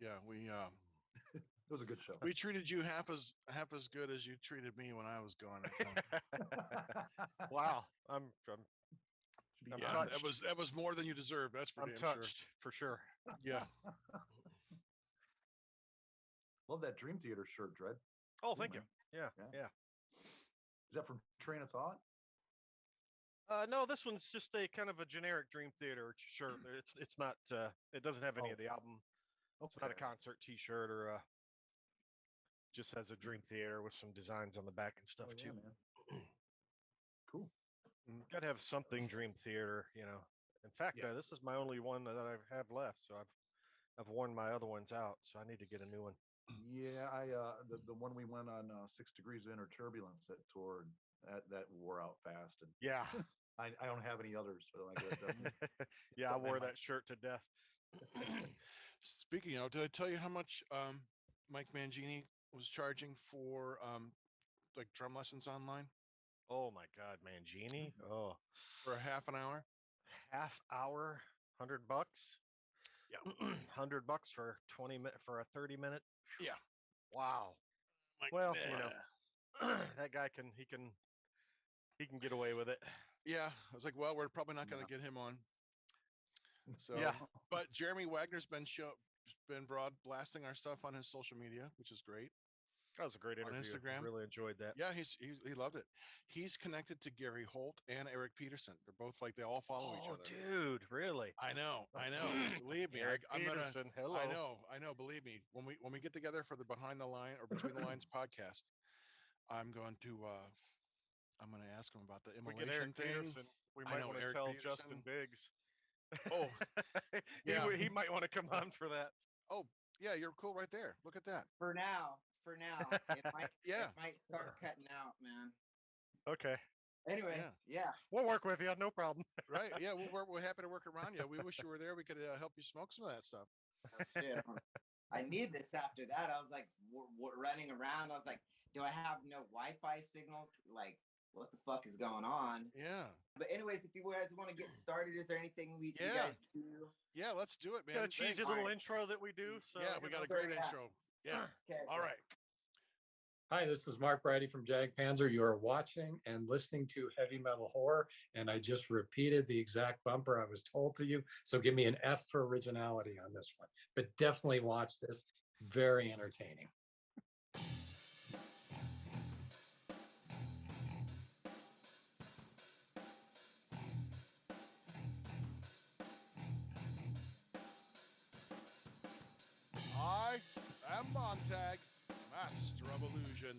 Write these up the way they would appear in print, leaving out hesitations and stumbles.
Yeah, It was a good show. we treated you half as good as you treated me when I was gone. I think. Wow, I'm Should be Yeah, honored. that was more than you deserved. That's for I'm damn sure. touched for sure. Yeah. Love that Dream Theater shirt, Dread. Oh, Cool, thank you. man. Yeah, Yeah. yeah. Is that from Train of Thought? No, this one's just a kind of a generic Dream Theater shirt. It's not. It doesn't have any of the album. It's not a concert T-shirt or just has a Dream Theater with some designs on the back and stuff Oh, yeah, too. man. Cool. Gotta have something Dream Theater, In fact, Yeah. this is my only one that I have left, so I've worn my other ones out, so I need to get a new one. Yeah, I the one we went on 6 Degrees of Inner Turbulence that tour that wore out fast, and Yeah, I don't have any others. So I got yeah, I something I wore might- that shirt to death. Speaking of, did I tell you how much Mike Mangini was charging for like drum lessons online Oh my God, Mangini! Oh, for a half an hour? half hour, $100. Yeah. $100 for 20 minute for a 30-minute. Yeah. Wow. Like, Well, nah. that guy he can get away with it. Yeah, I was like, well, we're probably not going to Yeah. get him on. So, Yeah. but Jeremy Wagner's been broad blasting our stuff on his social media, which is great. That was a great On interview. Instagram? Really enjoyed that. Yeah, he loved it. He's connected to Gary Holt and Eric Peterson. They're both like they all follow each Oh, other. dude, really? I know. Believe me, Eric I'm gonna. Peterson, hello. I know. Believe me, when we get together for the Behind the Line or Between the Lines podcast, I'm going to ask him about the We get immolation Eric thing. Peterson. We I might know want to Eric tell Peterson. Justin Biggs. Oh, yeah. he might want to come on for that. Oh, yeah, you're cool right there. Look at that. For now, it might Yeah. it might start cutting out, man. Okay, Anyway, Yeah. yeah. we'll work with you. No problem. Right. Yeah, we're happy to work around you. We wish you were there. We could help you smoke some of that stuff. Oh, shit. I need this after that. I was like running around. I was like, do I have no Wi-Fi signal? Like, what the fuck is going on? Yeah. But anyways, if you guys want to get started, is there anything you Yeah. guys do? Yeah, let's do it, man. Got a cheesy Thanks. little Alright. intro that we do. So Yeah, we got a Sure, great yeah. intro. Yeah. Okay. All right. Hi, this is Mark Brady from Jag Panzer. You are watching and listening to Heavy Metal Horror, and I just repeated the exact bumper I was told to you. So give me an F for originality on this one. But definitely watch this. Very entertaining. I am Montag, master of illusion.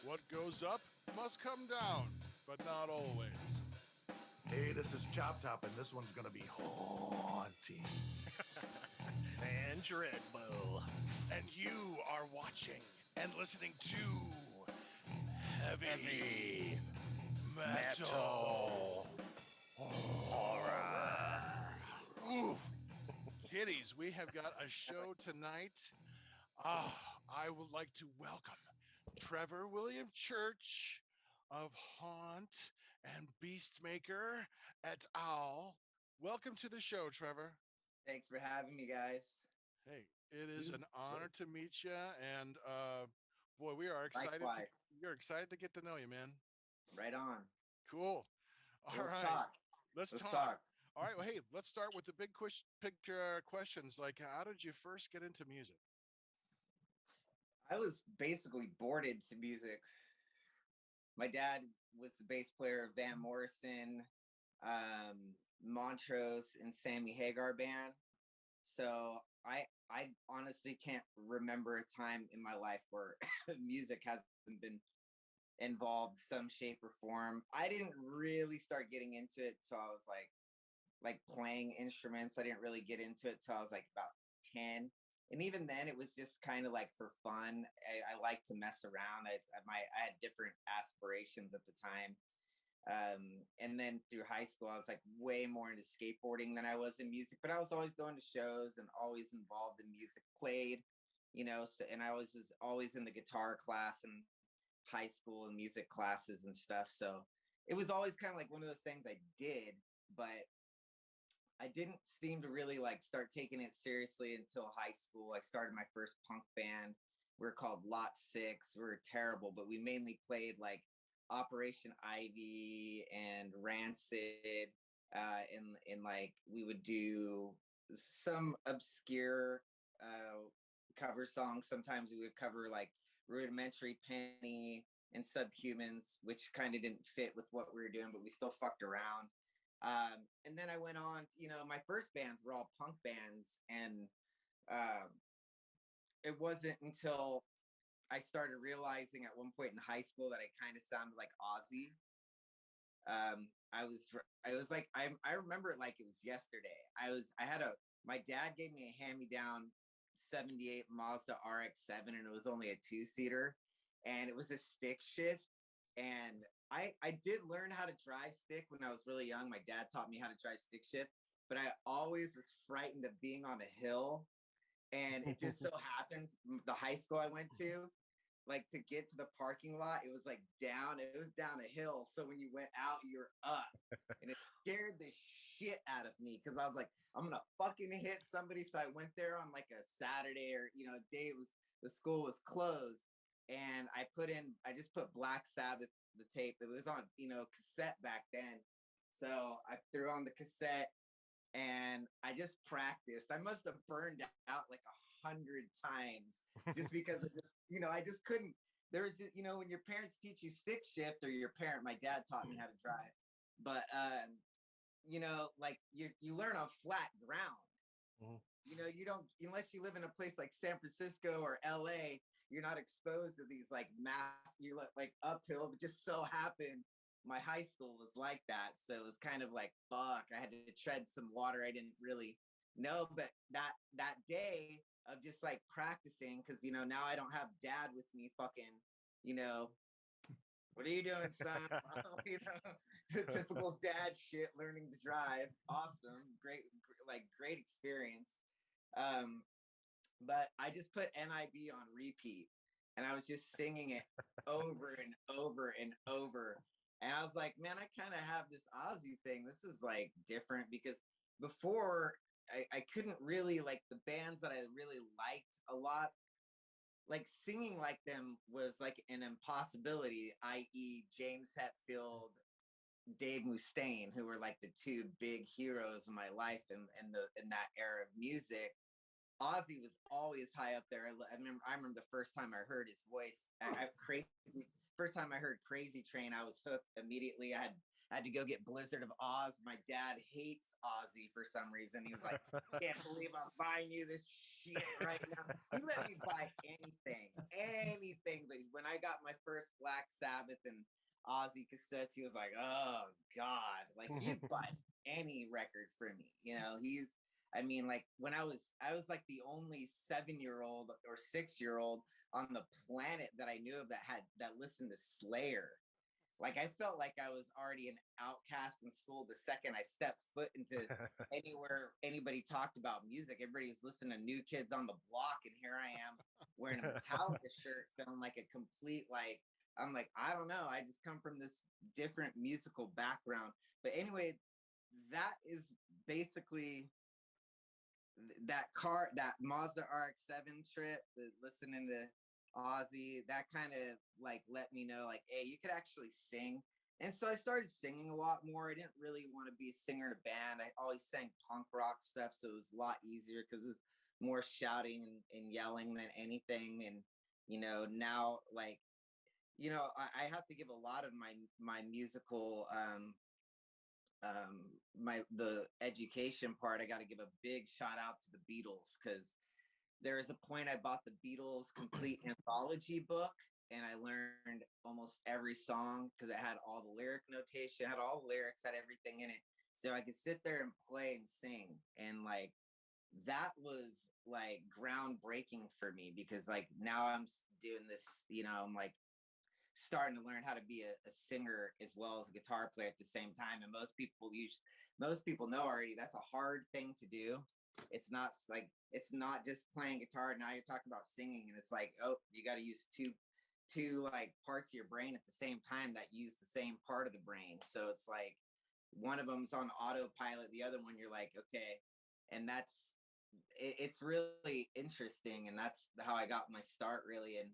What goes up must come down, but not always. Hey, this is Chop Top, and this one's gonna be haunting. and Dreadbull. And you are watching and listening to Heavy Metal Horror. Ooh. Kiddies, we have got a show tonight. I would like to welcome Trevor William Church of Haunt and Beastmaker et al. Welcome to the show, Trevor. Thanks for having me, guys. Hey, it is an honor to meet you, and boy, we are excited. Likewise. We're excited to get to know you, man. Right on. Cool. All Let's right, talk. let's Let's talk. talk. All right, well, hey, let's start with the big questions. Like, how did you first get into music? I was basically boarded to music. My dad was the bass player of Van Morrison, Montrose, and Sammy Hagar band. So I honestly can't remember a time in my life where music hasn't been involved some shape or form. I didn't really start getting into it till I was like playing instruments. I didn't really get into it till I was like about 10. And even then it was just kind of like for fun. I like to mess around. I had different aspirations at the time. And then through high school, I was like way more into skateboarding than I was in music, but I was always going to shows and always involved in music, played, so, and I was always in the guitar class in high school and music classes and stuff. So it was always kind of like one of those things I did, but I didn't seem to really like start taking it seriously until high school. I started my first punk band. We are called Lot 6. We were terrible, but we mainly played like Operation Ivy and Rancid. And like we would do some obscure cover songs. Sometimes we would cover like Rudimentary Penny and Subhumans, which kind of didn't fit with what we were doing, but we still fucked around. And then I went on, my first bands were all punk bands. And it wasn't until I started realizing at one point in high school that I kind of sounded like Ozzy. I was like, I remember it like it was yesterday. My dad gave me a hand-me-down 78 Mazda RX-7, and it was only a 2-seater, and it was a stick shift. And I did learn how to drive stick when I was really young. My dad taught me how to drive stick shift, but I always was frightened of being on a hill. And it just so happens the high school I went to, like to get to the parking lot, it was down a hill. So when you went out, you're up. And it scared the shit out of me because I was like, I'm gonna fucking hit somebody. So I went there on like a Saturday or a day the school was closed. And I just put Black Sabbath, the tape. It was on, cassette back then. So I threw on the cassette and I just practiced. I must have burned out like 100 times just because I just couldn't. There was, when your parents teach you stick shift, or my dad taught me how to drive, but like you learn on flat ground. Mm-hmm. You don't, unless you live in a place like San Francisco or LA, you're not exposed to these like you're like uphill. But just so happened my high school was like that. So it was kind of like, fuck, I had to tread some water I didn't really know. But that day of just like practicing, because now I don't have dad with me fucking, what are you doing, son? The typical dad shit, learning to drive. Awesome. Great experience. But I just put NIB on repeat, and I was just singing it over and over and over. And I was like, man, I kind of have this Ozzy thing. This is like different, because before I couldn't really, like, the bands that I really liked a lot, like singing like them was like an impossibility, i.e. James Hetfield, Dave Mustaine, who were like the two big heroes in my life in that era of music. Ozzy was always high up there. I remember the first time I heard his voice. First time I heard Crazy Train, I was hooked immediately. I had to go get Blizzard of Oz. My dad hates Ozzy for some reason. He was like, can't believe I'm buying you this shit right now. He let me buy anything. But when I got my first Black Sabbath and Ozzy cassettes, he was like, oh God, like he'd buy any record for me. Like when I was like the only 7-year-old or 6-year-old on the planet that I knew of that listened to Slayer. Like I felt like I was already an outcast in school the second I stepped foot into anywhere anybody talked about music. Everybody was listening to New Kids on the Block, and here I am wearing a Metallica shirt, feeling like a complete, like, I'm like, I don't know. I just come from this different musical background. But anyway, that is basically that Mazda RX-7 trip, listening to Ozzy, that kind of like let me know, like, hey, you could actually sing. And so I started singing a lot more. I didn't really want to be a singer in a band. I always sang punk rock stuff, so it was a lot easier because it's more shouting and yelling than anything. And now, like, I have to give a lot of my musical the education part. I got to give a big shout out to the Beatles, because there is a point I bought the Beatles complete anthology book, and I learned almost every song because it had all the lyric notation, had all the lyrics, had everything in it, so I could sit there and play and sing. And like that was like groundbreaking for me, because like now I'm doing this, I'm like starting to learn how to be a singer as well as a guitar player at the same time. And most people know already that's a hard thing to do. It's not just playing guitar. Now you're talking about singing, and it's like, oh, you got to use two like parts of your brain at the same time that use the same part of the brain. So it's like one of them's on autopilot, the other one you're like, okay. And it's really interesting, and that's how I got my start really in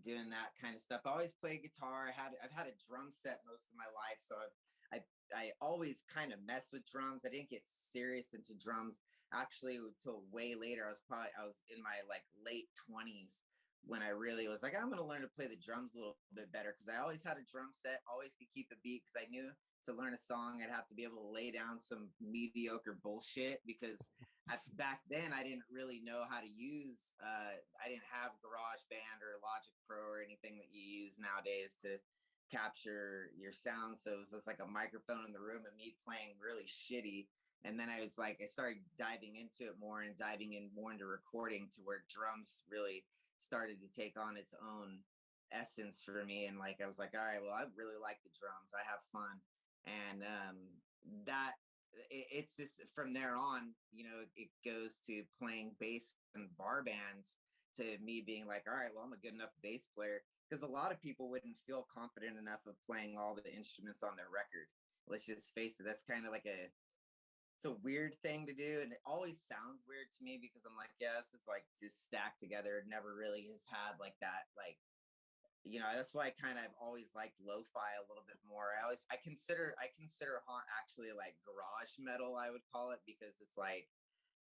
doing that kind of stuff. I always played guitar. I've had a drum set most of my life, so I always kind of mess with drums. I didn't get serious into drums actually until way later. I was in my like late 20s when I really was like, I'm going to learn to play the drums a little bit better, because I always had a drum set, always could keep a beat, because I knew to learn a song I'd have to be able to lay down some mediocre bullshit, because back then I didn't really know how to use I didn't have GarageBand or Logic Pro or anything that you use nowadays to capture your sound. So it was just like a microphone in the room and me playing really shitty. And then I started diving into it more and diving in more into recording, to where drums really started to take on its own essence for me. And like I was like, all right, well, I really like the drums, I have fun. And it's just from there on, it goes to playing bass and bar bands, to me being like, all right, well, I'm a good enough bass player, because a lot of people wouldn't feel confident enough of playing all the instruments on their record. Let's just face it, that's kind of like it's a weird thing to do, and it always sounds weird to me, because I'm like, yeah, this is like just stacked together. It never really has had like that, like, that's why I've always liked lo-fi a little bit more. I consider Haunt actually like garage metal, I would call it, because it's like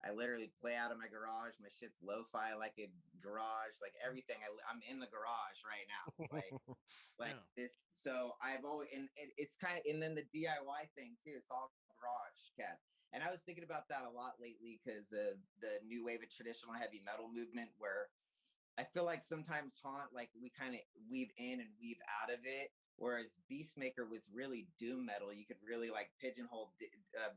I literally play out of my garage. My shit's lo-fi, like a garage, like everything. I'm in the garage right now, like Yeah. this. So I've always, and it's kind of, and then the DIY thing too. It's all garage kept. And I was thinking about that a lot lately, because of the new wave of traditional heavy metal movement, where I feel like sometimes Haunt, like we kind of weave in and weave out of it, whereas Beastmaker was really doom metal. You could really like pigeonhole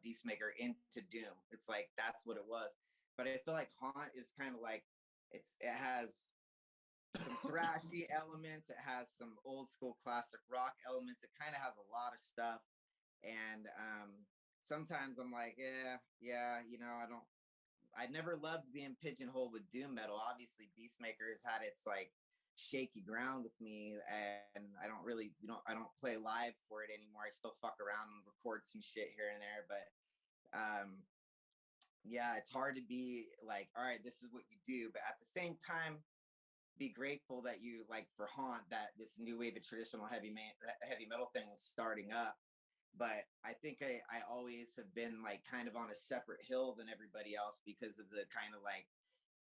Beastmaker into doom. It's like that's what it was. But I feel like Haunt is kind of like it has some thrashy elements. It has some old school classic rock elements. It kind of has a lot of stuff. And sometimes I'm like, yeah, I never loved being pigeonholed with doom metal. Obviously, Beastmaker has had its like shaky ground with me, and I don't really, I don't play live for it anymore. I still fuck around and record some shit here and there, but yeah, it's hard to be like, all right, this is what you do, but at the same time, be grateful that you like for Haunt that this new wave of traditional heavy metal thing was starting up. But I think I always have been like kind of on a separate hill than everybody else, because of the kind of like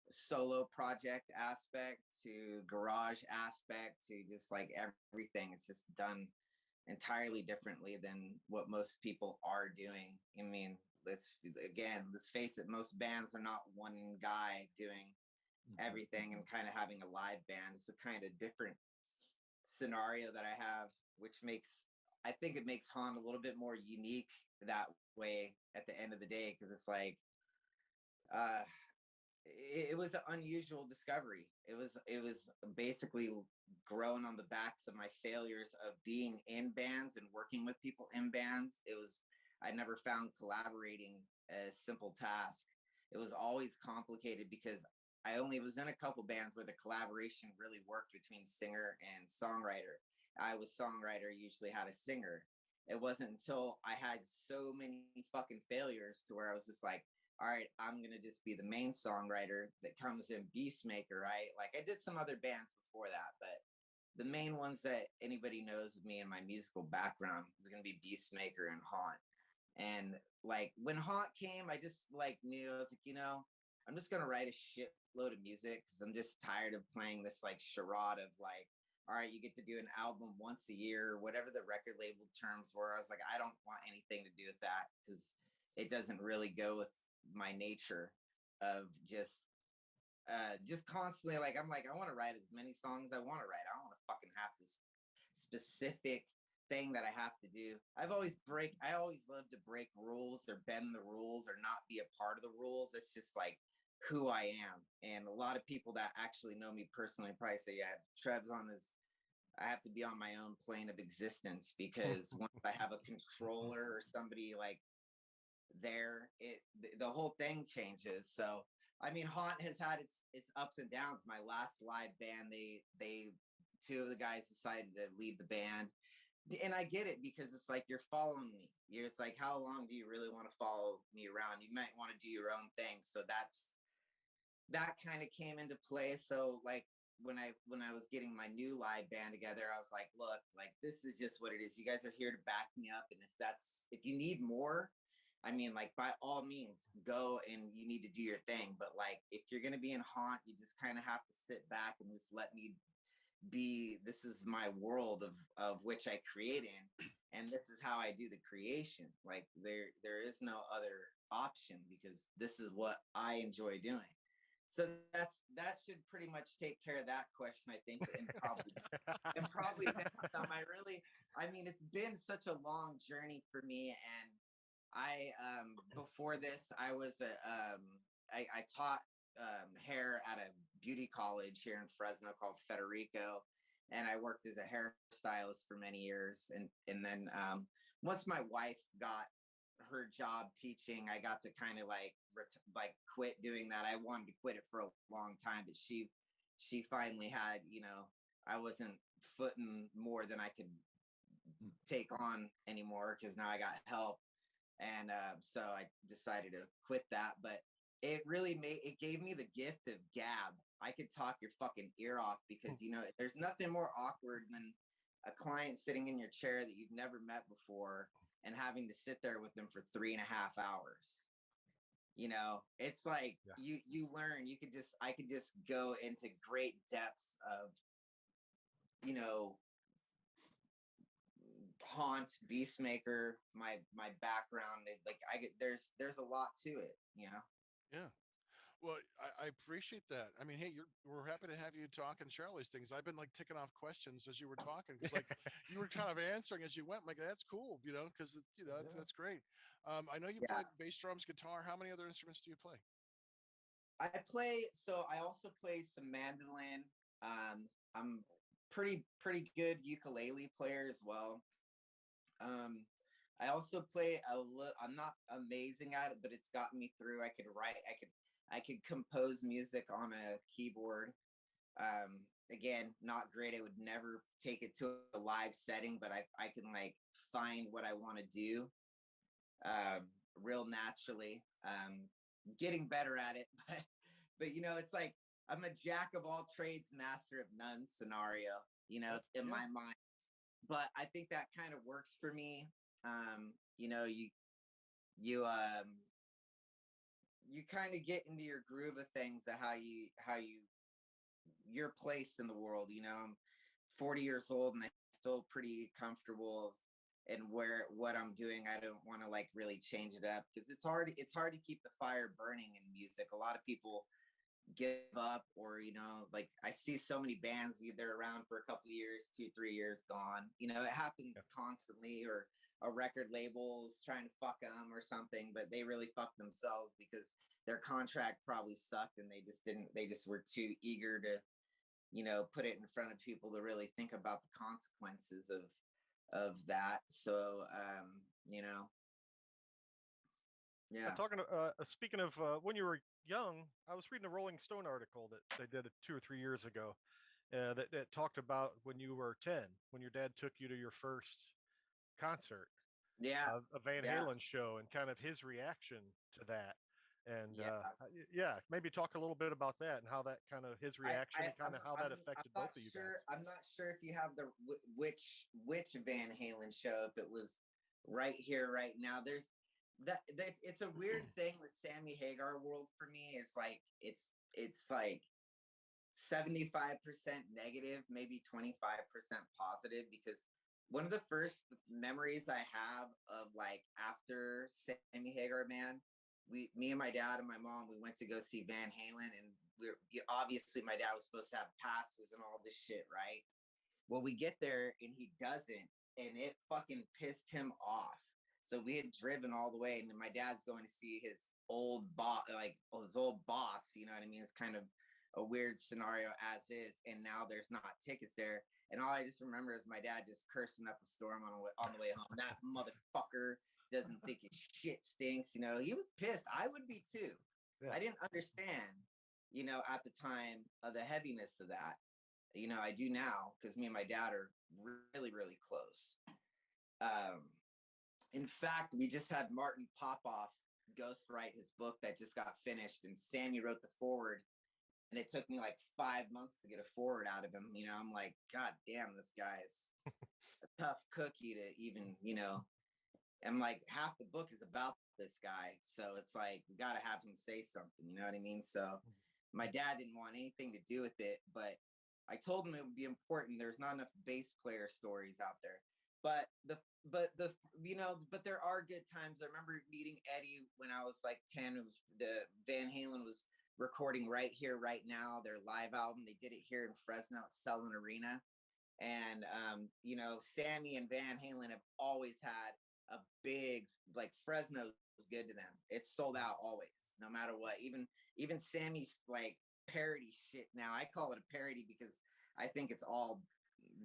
solo project aspect to garage aspect to just like everything. It's just done entirely differently than what most people are doing. I mean, let's face it, most bands are not one guy doing everything and kind of having a live band. It's a kind of different scenario that I have, which I think it makes Haunt a little bit more unique that way at the end of the day, because it's like it was an unusual discovery. It was basically grown on the backs of my failures of being in bands and working with people in bands. I never found collaborating a simple task. It was always complicated, because I only was in a couple bands where the collaboration really worked between singer and songwriter. I was songwriter, usually had a singer. It wasn't until I had so many fucking failures to where I was just like, all right, I'm going to just be the main songwriter that comes in Beastmaker, right? Like I did some other bands before that, but the main ones that anybody knows of me and my musical background is going to be Beastmaker and Haunt. And like when Haunt came, I just like knew, I was like, I'm just going to write a shitload of music, because I'm just tired of playing this like charade of like, all right, you get to do an album once a year, whatever the record label terms were. I was like, I don't want anything to do with that, because it doesn't really go with my nature of just constantly like, I'm like, I want to write as many songs I want to write. I don't want to fucking have this specific thing that I have to do. I always love to break rules or bend the rules or not be a part of the rules. It's just like who I am. And a lot of people that actually know me personally probably say, yeah, Trev's I have to be on my own plane of existence, because once I have a controller or somebody like there, the whole thing changes. So I mean, Haunt has had its ups and downs. My last live band, they two of the guys decided to leave the band. and I get it, because it's like you're following me. You're just like, how long do you really want to follow me around? You might want to do your own thing. So that kind of came into play. So like when I was getting my new live band together, I was like, look, like this is just what it is. You guys are here to back me up, and if you need more, I mean, like by all means, go, and you need to do your thing. But like if you're gonna be in Haunt, you just kind of have to sit back and just let me be. This is my world of which I create in, and this is how I do the creation. Like there is no other option, because this is what I enjoy doing. So that should pretty much take care of that question, I think. And probably then some. I mean, it's been such a long journey for me. And I before this, I was I taught hair at a beauty college here in Fresno called Federico, and I worked as a hairstylist for many years. And then once my wife got her job teaching, I got to kind of like quit doing that. I wanted to quit it for a long time, but she finally had, I wasn't footing more than I could take on anymore, because now I got help. And so I decided to quit that. But it gave me the gift of gab. I could talk your fucking ear off, because there's nothing more awkward than a client sitting in your chair that you've never met before and having to sit there with them for 3.5 hours. It's like, you learn. I could just go into great depths of Haunt, Beastmaker, my background. There's a lot to it. Yeah. Well, I appreciate that. I mean, hey, we're happy to have you talk and share all these things. I've been like ticking off questions as you were talking, because like you were kind of answering as you went. I'm like, that's cool, because that's great. I know you played bass, drums, guitar. How many other instruments do you play? So I also play some mandolin. I'm pretty good ukulele player as well. I also play a little. I'm not amazing at it, but it's gotten me through. I could write. I could compose music on a keyboard. Again, not great. I would never take it to a live setting, but I can like find what I want to do real naturally. Getting better at it, but it's like I'm a jack of all trades, master of none scenario. In my mind. But I think that kind of works for me. You kind of get into your groove of things, of how your place in the world. I'm 40 years old, and I feel pretty comfortable in what I'm doing. I don't want to like really change it up, because it's hard to keep the fire burning in music. A lot of people give up, or like I see so many bands, they're around for a couple of years, 2-3 years, gone. It happens constantly. Or a record label's trying to fuck them or something, but they really fucked themselves, because their contract probably sucked, and they just were too eager to put it in front of people to really think about the consequences of that. So yeah. Speaking of when you were young, I was reading a Rolling Stone article that they did 2 or 3 years ago, that talked about when you were 10, when your dad took you to your first concert, a Van Halen show, and kind of his reaction to that. And maybe talk a little bit about that, and how that kind of his reaction, and kind of how that affected both of you guys. I'm not sure if you have the which Van Halen show, if it was right here, right now. There's that it's a weird thing with Sammy Hagar world for me. Is like it's like 75% negative, maybe 25% positive, because one of the first memories I have of like after Sammy Hagar Band, me and my dad and my mom, we went to go see Van Halen, and obviously my dad was supposed to have passes and all this shit, right? Well, we get there and he doesn't, and it fucking pissed him off. So we had driven all the way, and my dad's going to see his old boss, his old boss. You know what I mean? It's kind of a weird scenario as is, and now there's not tickets there. And all I just remember is my dad just cursing up a storm on the way home. That motherfucker doesn't think his shit stinks. He was pissed. I would be too. Yeah. I didn't understand, at the time of the heaviness of that. I do now because me and my dad are really, really close. In fact, we just had Martin Popoff ghostwrite his book that just got finished, and Sammy wrote the forward. And it took me like 5 months to get a forward out of him. I'm like, God damn, this guy's a tough cookie to even, and like half the book is about this guy. So it's like, we got to have him say something, you know what I mean? So my dad didn't want anything to do with it, but I told him it would be important. There's not enough bass player stories out there. But there are good times. I remember meeting Eddie when I was like 10. It was the Van Halen was recording Right Here, Right Now, their live album. They did it here in Fresno at Selland Arena. And, Sammy and Van Halen have always had a big, like, Fresno's good to them. It's sold out always, no matter what. Even Sammy's, like, parody shit now. I call it a parody because I think it's all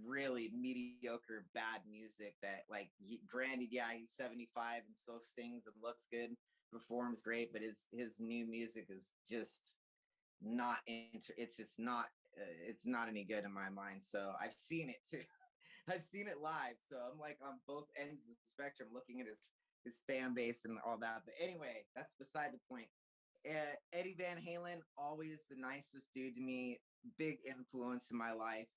really mediocre, bad music that, like, granted, yeah, he's 75 and still sings and looks good, performs great, but his new music is just not it's just not it's not any good in my mind. So I've seen it too. I've seen it live, so I'm like on both ends of the spectrum looking at his fan base and all that. But anyway, that's beside the point. Eddie Van Halen, always the nicest dude to me, big influence in my life.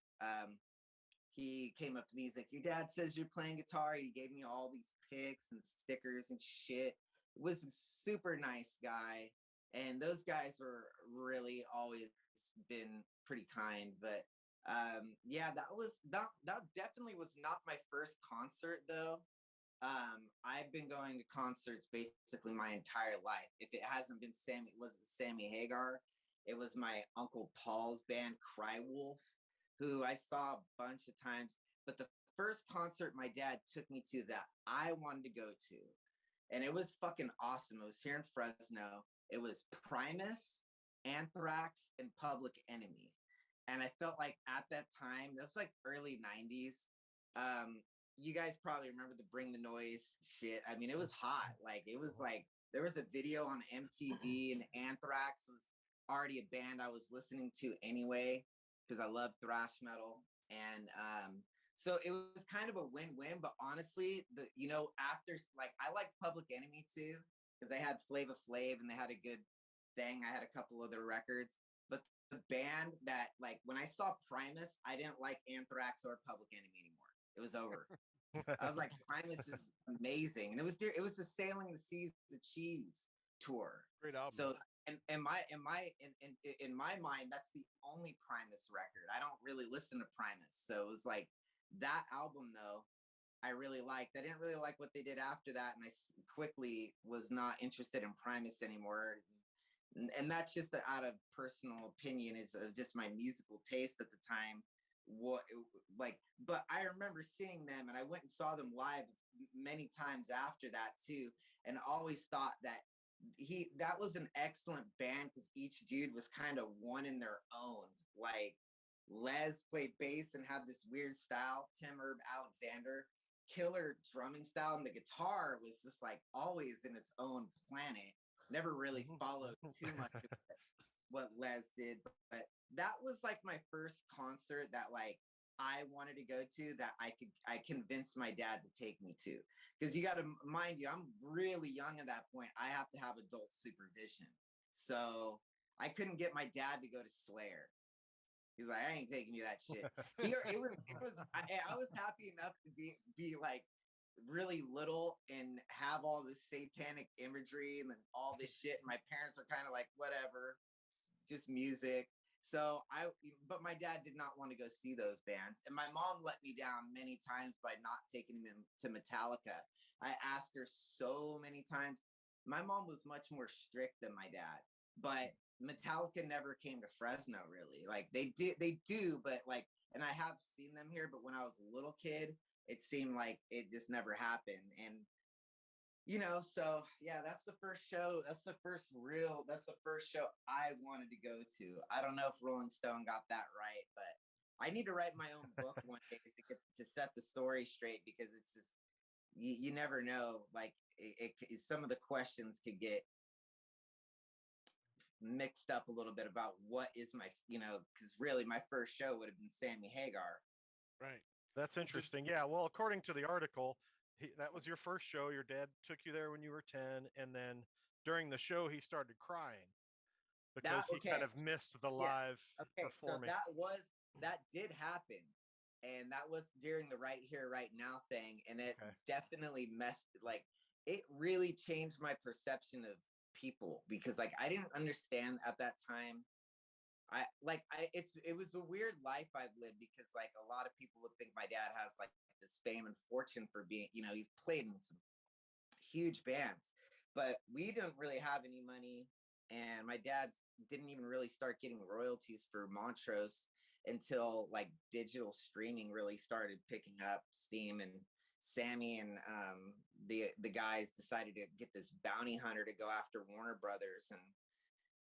He came up to me, he's like, your dad says you're playing guitar. He gave me all these pics and stickers and shit. Was a super nice guy. And those guys were really always been pretty kind. But yeah, that definitely was not my first concert though. I've been going to concerts basically my entire life. If it hasn't been Sammy, it wasn't Sammy Hagar. It was my Uncle Paul's band, Cry Wolf, who I saw a bunch of times. But the first concert my dad took me to that I wanted to go to, and it was fucking awesome. It was here in Fresno. It was Primus, Anthrax, and Public Enemy. And I felt like at that time, that was like early 90s. You guys probably remember the Bring the Noise shit. I mean, it was hot. Like, it was like, there was a video on MTV, and Anthrax was already a band I was listening to anyway, because I love thrash metal. And so it was kind of a win-win. But honestly, after, like, I liked Public Enemy too, because they had Flava Flav and they had a good thing. I had a couple other records. But the band that, like, when I saw Primus, I didn't like Anthrax or Public Enemy anymore. It was over. I was like, Primus is amazing. And it was the Sailing the Seas, the Cheese tour. Great album. So in my mind, that's the only Primus record. I don't really listen to Primus. So it was like that album though, I really liked. I didn't really like what they did after that, and I quickly was not interested in Primus anymore. And that's just out of personal opinion, is just my musical taste at the time. But I remember seeing them, and I went and saw them live many times after that too, and always thought that that was an excellent band because each dude was kind of one in their own. Like, Les played bass and had this weird style. Tim Herb Alexander, killer drumming style, and the guitar was just like always in its own planet. Never really followed too much of what Les did, but that was like my first concert that, like, I wanted to go to, that I convinced my dad to take me to. Because you got to mind you, I'm really young at that point. I have to have adult supervision. So I couldn't get my dad to go to Slayer. He's like, I ain't taking you that shit. I was happy enough to be like really little and have all this satanic imagery and then all this shit. My parents are kind of like, whatever, just music. But my dad did not want to go see those bands. And my mom let me down many times by not taking him to Metallica. I asked her so many times. My mom was much more strict than my dad, but Metallica never came to Fresno really. Like they do, but like, and I have seen them here, but when I was a little kid, it seemed like it just never happened. And so yeah, that's the first show. That's the first show I wanted to go to. I don't know if Rolling Stone got that right, but I need to write my own book one day to set the story straight, because it's just, you never know. Like some of the questions could get mixed up a little bit about what is my, because really my first show would have been Sammy Hagar. Right. That's interesting. Yeah. Well, according to the article, that was your first show. Your dad took you there when you were 10. And then during the show, he started crying because he kind of missed the live performance. So that did happen. And that was during the Right Here, Right Now thing. And it definitely it really changed my perception of people, because like I didn't understand at that time. It was a weird life I've lived, because like a lot of people would think my dad has like this fame and fortune for being, he's played in some huge bands, but we didn't really have any money. And my dad didn't even really start getting royalties for Montrose until like digital streaming really started picking up steam. And Sammy and the guys decided to get this bounty hunter to go after Warner Brothers, and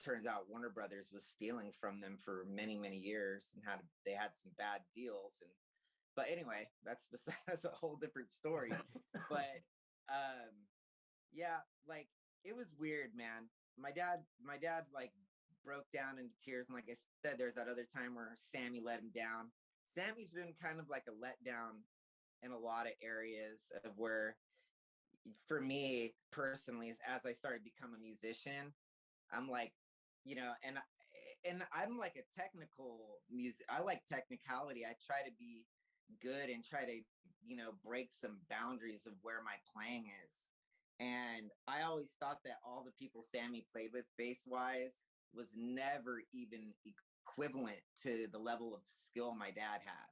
turns out Warner Brothers was stealing from them for many, many years, and they had some bad deals. But anyway, that's a whole different story. But yeah, like it was weird, man. My dad like broke down into tears, and like I said, there's that other time where Sammy let him down. Sammy's been kind of like a letdown in a lot of areas of where, for me personally, as I started to become a musician, I'm like, and I'm like a technical music. I like technicality. I try to be good and try to, break some boundaries of where my playing is. And I always thought that all the people Sammy played with bass wise was never even equivalent to the level of skill my dad has.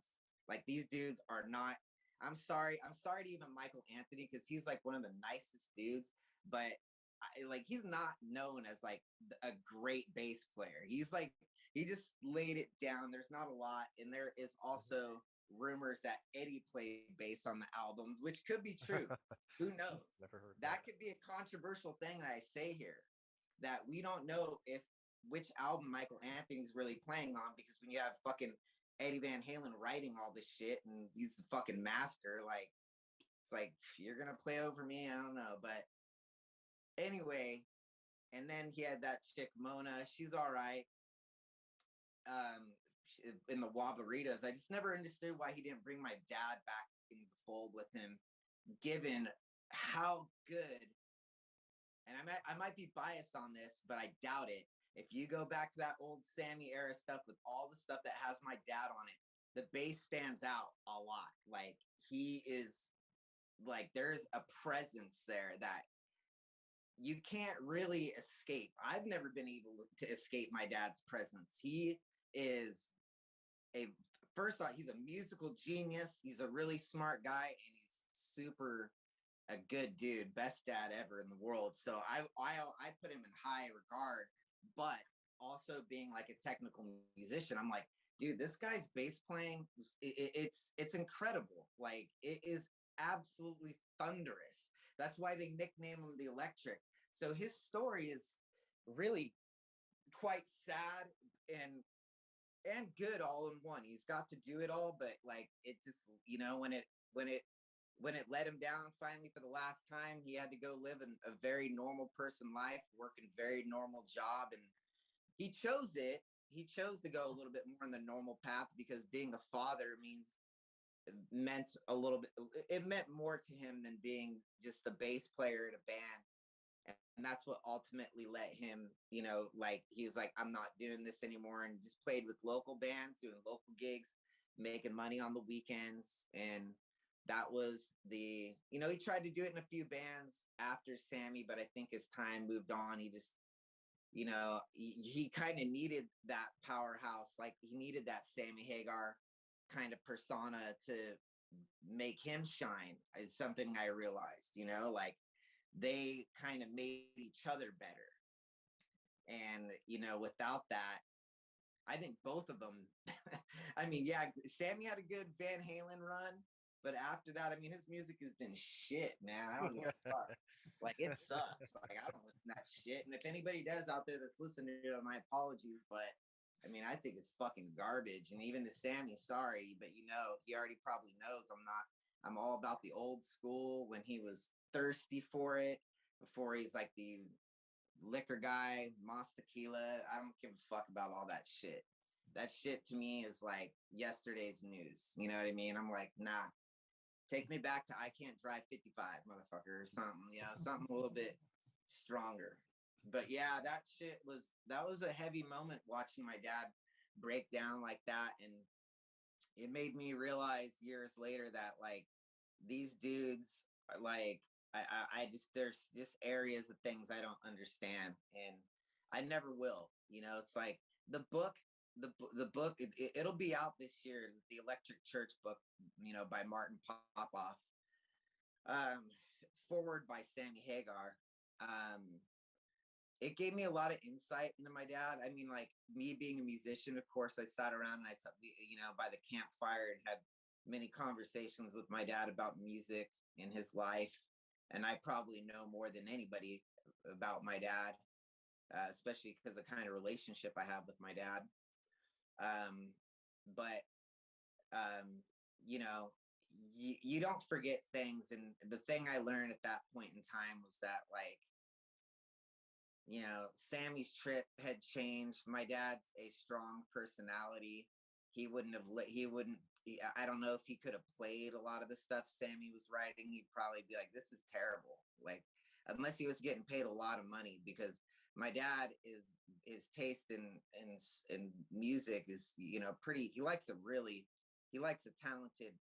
Like these dudes are not, I'm sorry to even Michael Anthony, because he's like one of the nicest dudes, but he's not known as like a great bass player. He's like, he just laid it down. There's not a lot. And there is also rumors that Eddie played bass on the albums, which could be true. Who knows? Never heard that could be a controversial thing that I say here, that we don't know which album Michael Anthony's really playing on, because when you have fucking Eddie Van Halen writing all this shit and he's the fucking master, like it's like, you're gonna play over me, I don't know. But anyway, and then he had that chick Mona. She's all right. In the Wabaritas, I just never understood why he didn't bring my dad back in the fold with him, given how good. And I might be biased on this, but I doubt it. If you go back to that old Sammy era stuff with all the stuff that has my dad on it, the bass stands out a lot. Like he is, like there's a presence there that you can't really escape. I've never been able to escape my dad's presence. He is first off, he's a musical genius. He's a really smart guy, and he's super a good dude, best dad ever in the world. So I put him in high regard, but also being like a technical musician, I'm like, dude, this guy's bass playing, it's incredible. Like it is absolutely thunderous. That's why they nickname him the Electric. So his story is really quite sad and good all in one. He's got to do it all, but like it just, when it let him down finally for the last time, he had to go live a very normal person life, work a very normal job, and he chose it. He chose to go a little bit more in the normal path, because being a father meant a little bit, it meant more to him than being just the bass player in a band. And that's what ultimately let him, like he was like, I'm not doing this anymore, and just played with local bands, doing local gigs, making money on the weekends. And that was he tried to do it in a few bands after Sammy, but I think as time moved on, he just, he kind of needed that powerhouse. Like he needed that Sammy Hagar kind of persona to make him shine, is something I realized, like they kind of made each other better. And, without that, I think both of them, I mean, yeah, Sammy had a good Van Halen run, but after that, I mean, his music has been shit, man. I don't give a fuck. Like, it sucks. Like, I don't listen to that shit. And if anybody does out there that's listening to it, my apologies, but I mean, I think it's fucking garbage. And even to Sammy, sorry, but he already probably knows I'm all about the old school when he was thirsty for it, before he's like the liquor guy, Mas Tequila. I don't give a fuck about all that shit. That shit to me is like yesterday's news. You know what I mean? I'm like, nah, take me back to I can't drive 55, motherfucker, or something, something a little bit stronger. But yeah, that was a heavy moment watching my dad break down like that. And it made me realize years later that like these dudes are like, I just, there's just areas of things I don't understand, and I never will. It's like the book, the book, it'll be out this year, the Electric Church book, by Martin Popoff, um, forward by Sammy Hagar. It gave me a lot of insight into my dad. I mean, like me being a musician, of course, I sat around and by the campfire and had many conversations with my dad about music in his life. And I probably know more than anybody about my dad, especially because of the kind of relationship I have with my dad. But you don't forget things. And the thing I learned at that point in time was that, like, Sammy's trip had changed. My dad's a strong personality. He wouldn't have I don't know if he could have played a lot of the stuff Sammy was writing. He'd probably be like, this is terrible. Like, unless he was getting paid a lot of money, because my dad his taste in music is, pretty, he likes a talented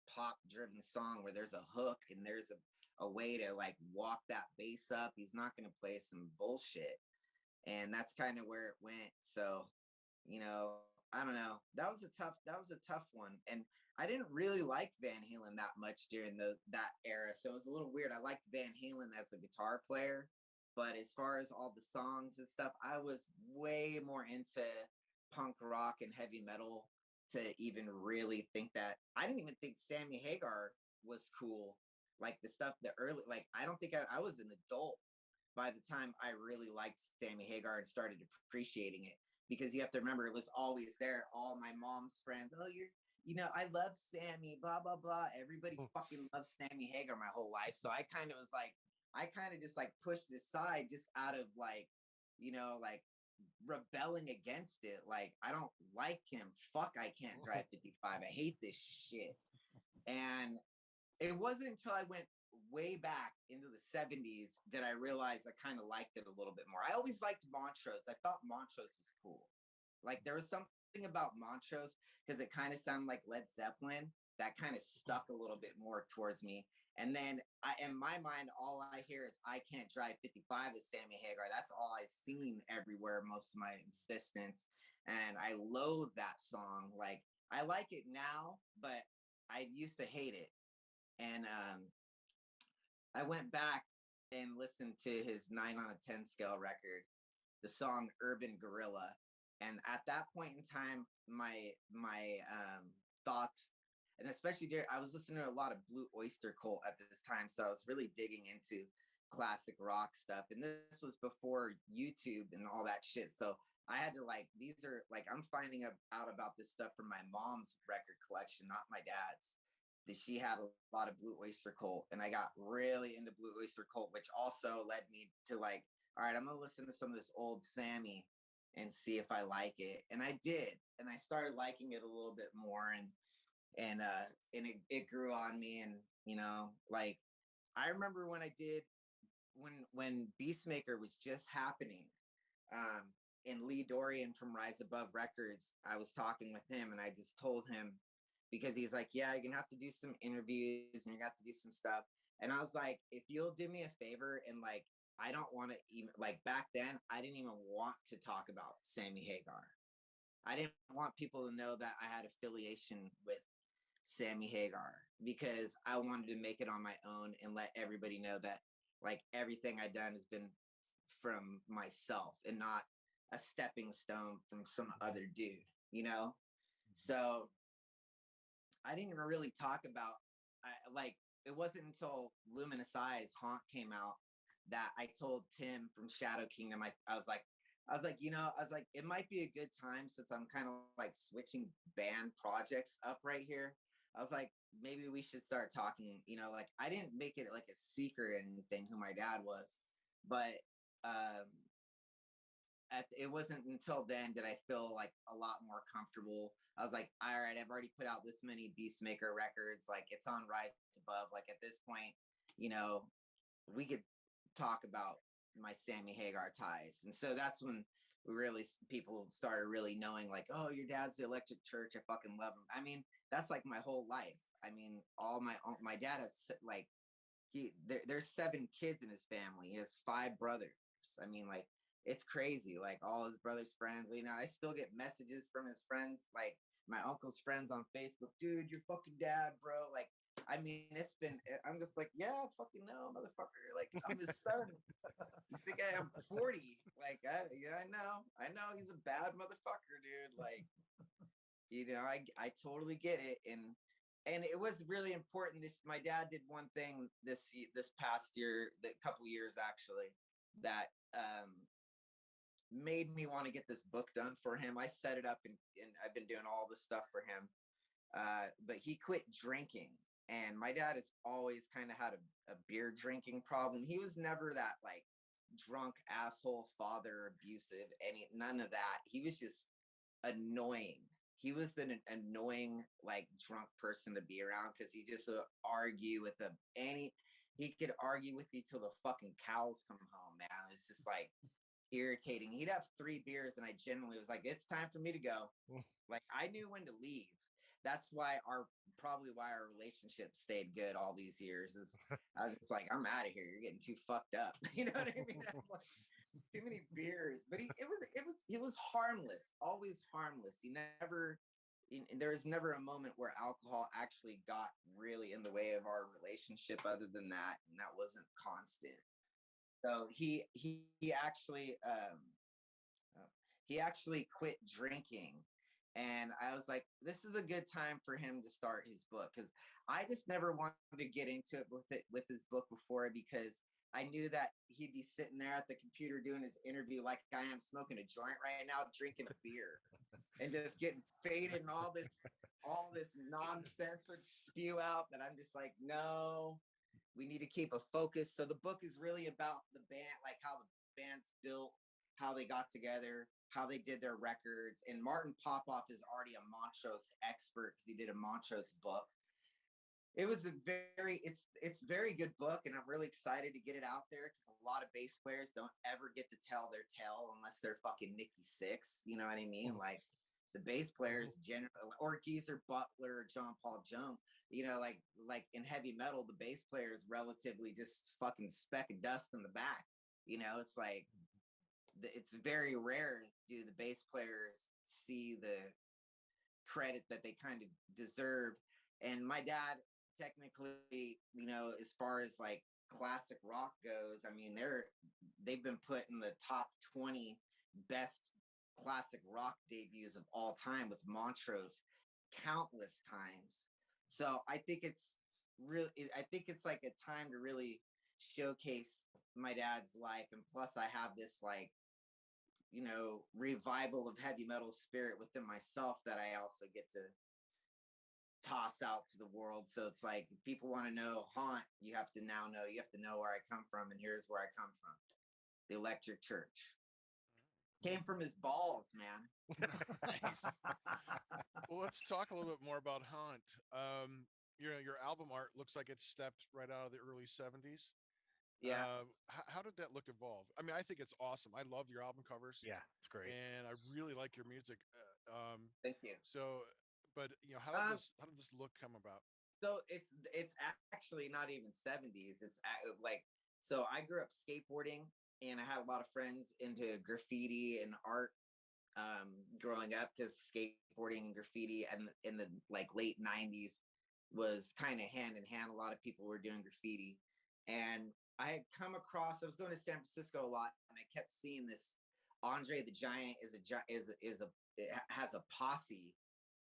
pop driven song where there's a hook and there's a way to like walk that bass up. He's not going to play some bullshit. And that's kind of where it went. So, I don't know. That was a tough one. And I didn't really like Van Halen that much during that era. So it was a little weird. I liked Van Halen as a guitar player, but as far as all the songs and stuff, I was way more into punk rock and heavy metal to even really think that. I didn't even think Sammy Hagar was cool. Like the stuff, the early, like, I don't think I was an adult by the time I really liked Sammy Hagar and started appreciating it, because you have to remember, it was always there. All my mom's friends, oh, I love Sammy, blah, blah, blah. Everybody fucking loves Sammy Hagar my whole life. So I kind of was like, I kind of just like pushed it aside just out of like, like rebelling against it. Like, I don't like him. Fuck, I can't drive 55. I hate this shit. And it wasn't until I went way back into the 70s that I realized I kind of liked it a little bit more. I always liked Montrose. I thought Montrose was cool. Like, there was something about Montrose, because it kind of sounded like Led Zeppelin, that kind of stuck a little bit more towards me. And then in my mind, all I hear is I Can't Drive 55 as Sammy Hagar. That's all I've seen everywhere most of my existence. And I loathe that song. Like, I like it now, but I used to hate it. And I went back and listened to his 9 on a 10 scale record, the song Urban Gorilla. And at that point in time, my thoughts, and especially I was listening to a lot of Blue Oyster Cult at this time. So I was really digging into classic rock stuff. And this was before YouTube and all that shit. So I had to like, these are like, I'm finding out about this stuff from my mom's record collection, not my dad's. That she had a lot of Blue Oyster Cult, and I got really into Blue Oyster Cult, which also led me to like, all right, I'm gonna listen to some of this old Sammy and see if I like it. And I did, and I started liking it a little bit more, and it grew on me. And like, I remember when when Beastmaker was just happening, and Lee Dorian from Rise Above Records, I was talking with him, and I just told him, because he's like, yeah, you're gonna have to do some interviews and you're gonna have to do some stuff. And I was like, if you'll do me a favor, and like, I don't want to even, like, back then, I didn't even want to talk about Sammy Hagar. I didn't want people to know that I had affiliation with Sammy Hagar, because I wanted to make it on my own and let everybody know that like everything I've done has been from myself and not a stepping stone from some other dude, So I didn't even really talk about, like, it wasn't until Luminous Eyes Haunt came out that I told Tim from Shadow Kingdom, I was like, it might be a good time, since I'm kind of like switching band projects up right here. I was like, maybe we should start talking, like, I didn't make it like a secret or anything who my dad was, but it wasn't until then that I feel like a lot more comfortable. I was like, all right, I've already put out this many Beastmaker records. Like, it's on Rise Above. Like, at this point, you know, we could talk about my Sammy Hagar ties. And so that's when people started really knowing, like, oh, your dad's the Electric Church. I fucking love him. I mean, that's like my whole life. I mean, my dad has like, there's 7 kids in his family. He has 5 brothers. I mean, like, it's crazy. Like, all his brother's friends, you know, I still get messages from his friends, like my uncle's friends on Facebook. Dude, your fucking dad, bro. Like, I mean, I'm just like, yeah, fucking no, motherfucker. Like, I'm his son. You think I'm 40? Like, yeah, I know he's a bad motherfucker, dude. Like, you know, I totally get it. And it was really important. My dad did one thing this past year, the couple years actually, that made me want to get this book done for him. I set it up and I've been doing all this stuff for him. But he quit drinking. And my dad has always kind of had a beer drinking problem. He was never that like drunk asshole father, abusive, none of that. He was just annoying. He was an annoying like drunk person to be around because he just argue with he could argue with you till the fucking cows come home, man. It's just like irritating. He'd have 3 beers and I generally was like, it's time for me to go. Like, I knew when to leave. That's probably why our relationship stayed good all these years. Is I was just like, I'm out of here. You're getting too fucked up. You know what I mean? Like, too many beers. But he was harmless, always harmless. There was never a moment where alcohol actually got really in the way of our relationship other than that, and that wasn't constant. So he actually quit drinking. And I was like, this is a good time for him to start his book, because I just never wanted to get into it with his book before, because I knew that he'd be sitting there at the computer doing his interview like I am, smoking a joint right now, drinking a beer, and just getting faded, and all this nonsense would spew out that I'm just like, no, we need to keep a focus. So the book is really about the band, like how the band's built, how they got together, how they did their records. And Martin Popoff is already a Montrose expert because he did a Montrose book. It was it's a very good book, and I'm really excited to get it out there because a lot of bass players don't ever get to tell their tale unless they're fucking Nikki Sixx. You know what I mean? Like, the bass players generally, or Geezer Butler, or John Paul Jones. You know, like in heavy metal, the bass player is relatively just fucking speck of dust in the back. You know, it's like, it's very rare do the bass players see the credit that they kind of deserve. And my dad, technically, you know, as far as like classic rock goes, I mean, they've been put in the top 20 best classic rock debuts of all time with Montrose countless times. So I think it's like a time to really showcase my dad's life. And plus I have this like, you know, revival of heavy metal spirit within myself that I also get to toss out to the world. So it's like, if people want to know Haunt, you have to know where I come from, and here's where I come from. The Electric Church. Came from his balls, man. Nice. Well, let's talk a little bit more about Haunt. Your album art looks like it's stepped right out of the early 70s. Yeah. How did that look evolve? I mean, I think it's awesome. I love your album covers. Yeah, it's great. And I really like your music. Thank you. So, but you know, how did this look come about? So it's actually not even 70s. It's like, so I grew up skateboarding, and I had a lot of friends into graffiti and art growing up, because skateboarding and graffiti and in the like late 90s was kind of hand in hand. A lot of people were doing graffiti, and I had come across, I was going to San Francisco a lot, and I kept seeing this Andre the Giant has a posse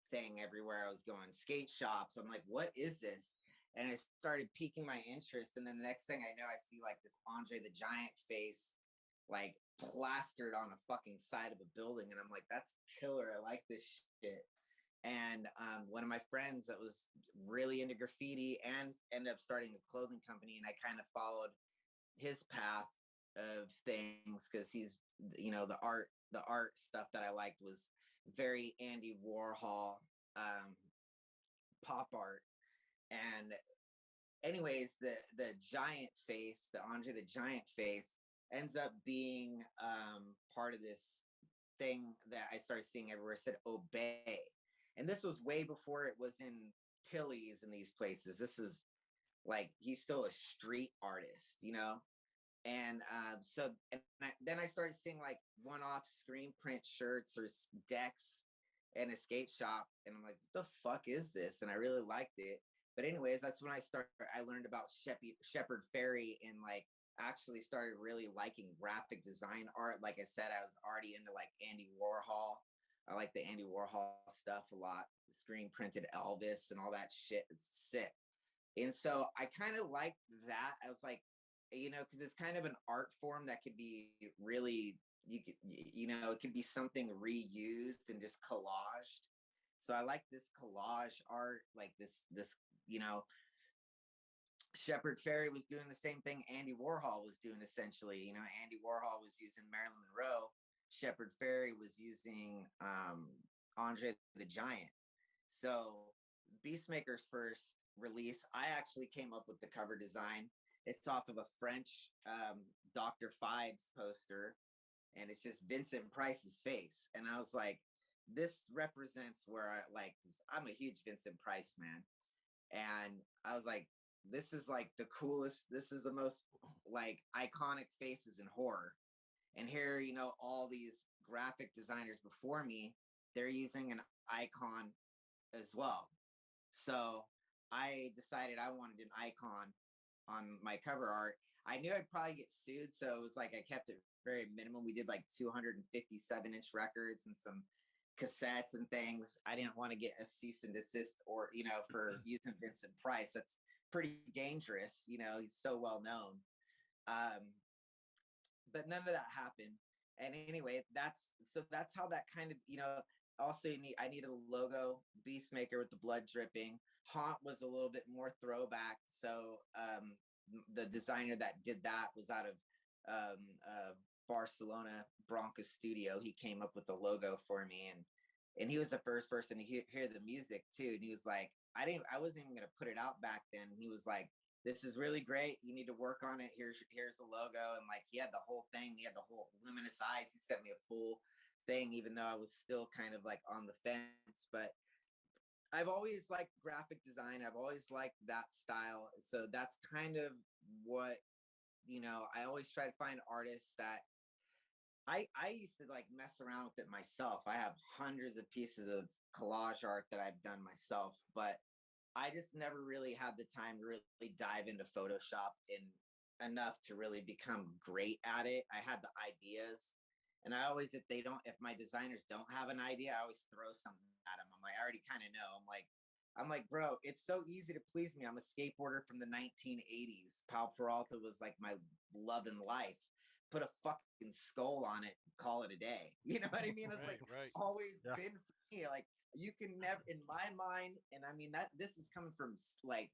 thing everywhere I was going, skate shops. I'm like, what is this? And it started piquing my interest. And then the next thing I know, I see like this Andre the Giant face like plastered on a fucking side of a building. And I'm like, that's killer. I like this shit. And one of my friends that was really into graffiti and ended up starting a clothing company, and I kind of followed his path of things because he's, you know, the art the art stuff that I liked was very Andy Warhol, pop art. And anyways, the giant face, the Andre the Giant face, ends up being part of this thing that I started seeing everywhere. It said obey, and this was way before it was in Tilly's and these places. This is like, he's still a street artist, you know. And then I started seeing like one-off screen print shirts or decks in a skate shop, and I'm like, what the fuck is this? And I really liked it. But anyways, that's when I learned about Shepard Fairey, and like actually started really liking graphic design art. Like I said, I was already into like Andy Warhol. I like the Andy Warhol stuff a lot. The screen printed Elvis and all that shit. It's sick. And so I kind of liked that. I was like, you know, because it's kind of an art form that could be really, it could be something reused and just collaged. So I like this collage art, like this, you know, Shepard Fairey was doing the same thing Andy Warhol was doing, essentially. You know, Andy Warhol was using Marilyn Monroe. Shepard Fairey was using Andre the Giant. So Beastmaker's first release, I actually came up with the cover design. It's off of a French Dr. Phibes poster, and it's just Vincent Price's face. And I was like, this represents where I'm a huge Vincent Price man. And I was like, this is like the coolest, this is the most like iconic faces in horror. And here, you know, all these graphic designers before me, they're using an icon as well. So I decided I wanted an icon on my cover art. I knew I'd probably get sued, so it was like I kept it very minimum. We did like 257-inch records and some cassettes and things. I didn't want to get a cease and desist, or, you know, for using Vincent Price. That's pretty dangerous. You know, he's so well known. But none of that happened. And anyway, that's how that kind of, you know, also I need a logo, Beastmaker with the blood dripping. Haunt was a little bit more throwback. So the designer that did that was out of Barcelona, Bronca Studio. He came up with the logo for me, and he was the first person to hear the music too. And he was like, I wasn't even gonna put it out back then. He was like, this is really great. You need to work on it. Here's the logo. And like, he had the whole thing. He had the whole luminous eyes. He sent me a full thing, even though I was still kind of like on the fence. But I've always liked graphic design. I've always liked that style. So that's kind of what, you know, I always try to find artists that I used to like mess around with it myself. I have hundreds of pieces of collage art that I've done myself, but I just never really had the time to really dive into Photoshop enough to really become great at it. I had the ideas, and I always, if my designers don't have an idea, I always throw something at them. I'm like, I already kind of know. I'm like, bro, it's so easy to please me. I'm a skateboarder from the 1980s. Pal Peralta was like my love in life. Put a fucking skull on it, call it a day. You know what I mean? It's always been for me. Like, you can never, in my mind, and I mean that this is coming from like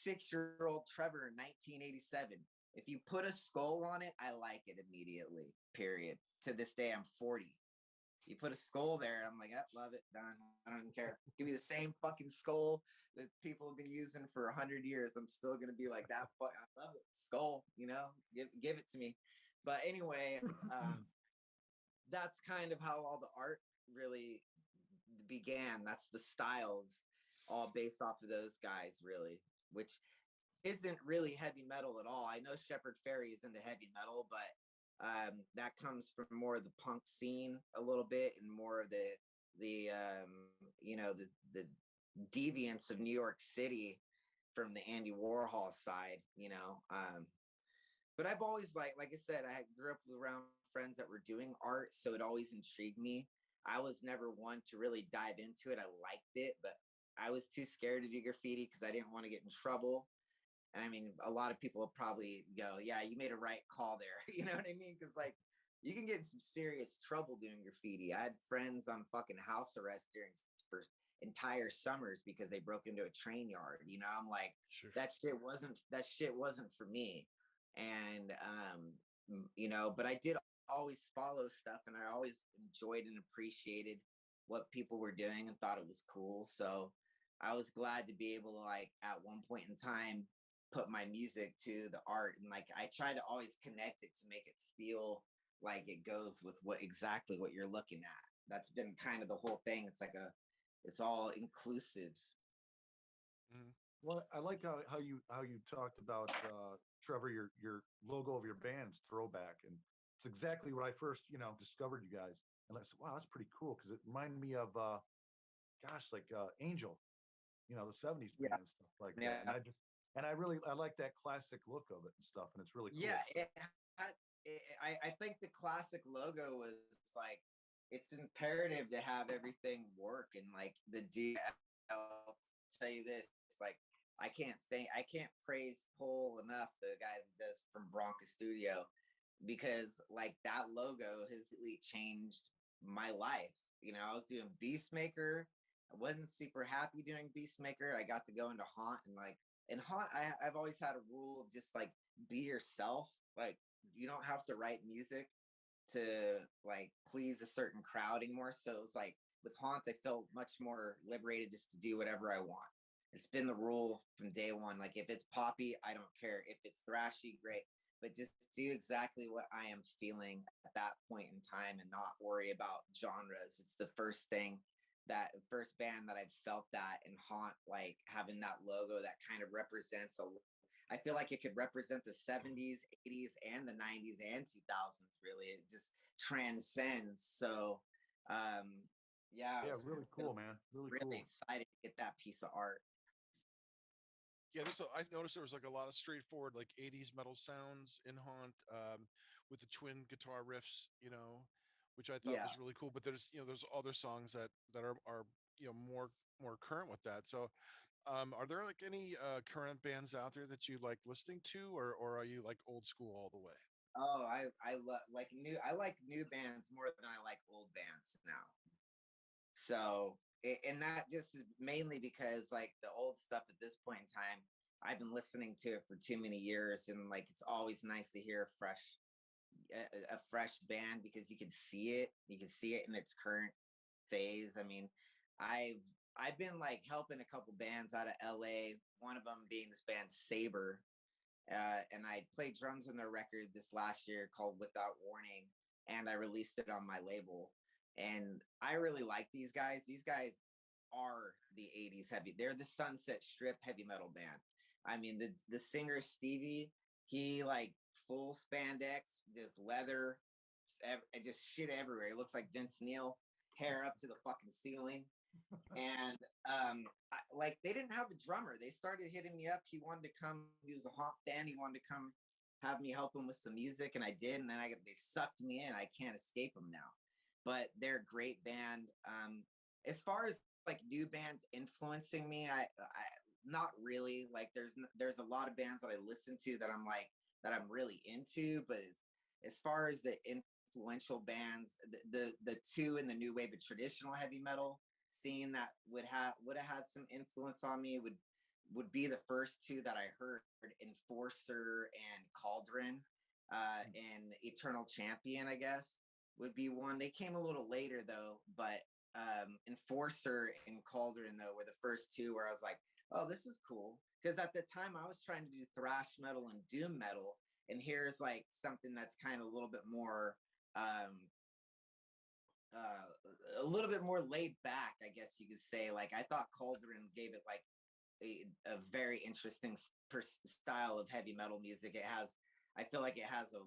6-year-old Trevor in 1987. If you put a skull on it, I like it immediately. Period. To this day, I'm 40. You put a skull there, I'm like, oh, love it, done. I don't even care. Give me the same fucking skull that people have been using for 100 years. I'm still gonna be like that. I love it. Skull, you know, give it to me. But anyway, that's kind of how all the art really began. That's the styles, all based off of those guys, really, which isn't really heavy metal at all. I know Shepard Fairey is into heavy metal, but that comes from more of the punk scene a little bit, and more of the you know, the deviance of New York City from the Andy Warhol side, you know. But I've always like I said, I grew up around friends that were doing art, so it always intrigued me. I was never one to really dive into it. I liked it, but I was too scared to do graffiti because I didn't want to get in trouble. And I mean, a lot of people will probably go, yeah, you made a right call there. You know what I mean? Because like, you can get in some serious trouble doing graffiti. I had friends on fucking house arrest for entire summers because they broke into a train yard. You know, I'm like, sure. that shit wasn't for me. And you know, but I did always follow stuff, and I always enjoyed and appreciated what people were doing and thought it was cool. So I was glad to be able to, like, at one point in time, put my music to the art, and like I try to always connect it to make it feel like it goes with exactly what you're looking at. That's been kind of the whole thing. It's like it's all inclusive. Mhm. Well, I like how you talked about Trevor, your logo of your band's throwback, and it's exactly what I first discovered you guys, and I said, wow, that's pretty cool because it reminded me of gosh, like Angel, the '70s Yeah, band and stuff like that, yeah, and I like that classic look of it and stuff, and it's really cool. yeah. So, I think the classic logo was like, it's imperative to have everything work, and like the dude, I'll tell you this, it's like I can't praise Paul enough, the guy that does from Bronca Studio, because like that logo has really changed my life. I was doing Beastmaker. I wasn't super happy doing Beastmaker. I got to go into Haunt, and like in Haunt, I've always had a rule of just like be yourself. Like, you don't have to write music to like please a certain crowd anymore. So it was like with Haunt, I felt much more liberated just to do whatever I want. It's been the rule from day one. Like, if it's poppy, I don't care. If it's thrashy, great. But just do exactly what I am feeling at that point in time and not worry about genres. It's the first thing, that first band that I've felt that in Haunt, like having that logo that kind of represents I feel like it could represent the 70s, 80s, and the 90s and 2000s. Really, it just transcends. So, yeah, I yeah, was really cool, man, really really cool. excited to get that piece of art. Yeah, I noticed there was like a lot of straightforward like '80s metal sounds in Haunt, with the twin guitar riffs, which I thought Yeah. was really cool. But there's other songs that are more current with that. So, are there like any current bands out there that you like listening to, or are you like old school all the way? Oh, I love like I like new bands more than I like old bands now. So, and that just is mainly because like the old stuff at this point in time, I've been listening to it for too many years, and like it's always nice to hear a fresh band, because you can see it in its current phase. I mean, I've I've been like helping a couple bands out of LA, one of them being this band Saber. And I played drums on their record this last year called Without Warning, and I released it on my label. And I really like these guys. These guys are the 80s heavy. They're the Sunset Strip heavy metal band. I mean, the singer Stevie, he like full spandex, just leather, just shit everywhere. He looks like Vince Neil, hair up to the fucking ceiling. And like they didn't have a drummer. They started hitting me up. He wanted to come. He was a Haunt fan. He wanted to come have me help him with some music, and I did. And then they sucked me in. I can't escape them now. But they're a great band. As far as like new bands influencing me, I not really. Like there's a lot of bands that I listen to that I'm really into. But as far as the influential bands, the two in the new wave of traditional heavy metal scene that would have had some influence on me would be the first two that I heard, Enforcer and Cauldron, and Eternal Champion, I guess, would be one. They came a little later though, but Enforcer and Cauldron though were the first two where I was like, oh, this is cool. Because at the time I was trying to do thrash metal and doom metal, and here's like something that's kind of a little bit more a little bit more laid back, I guess you could say. Like I thought Cauldron gave it like a very interesting style of heavy metal music. I feel like it has a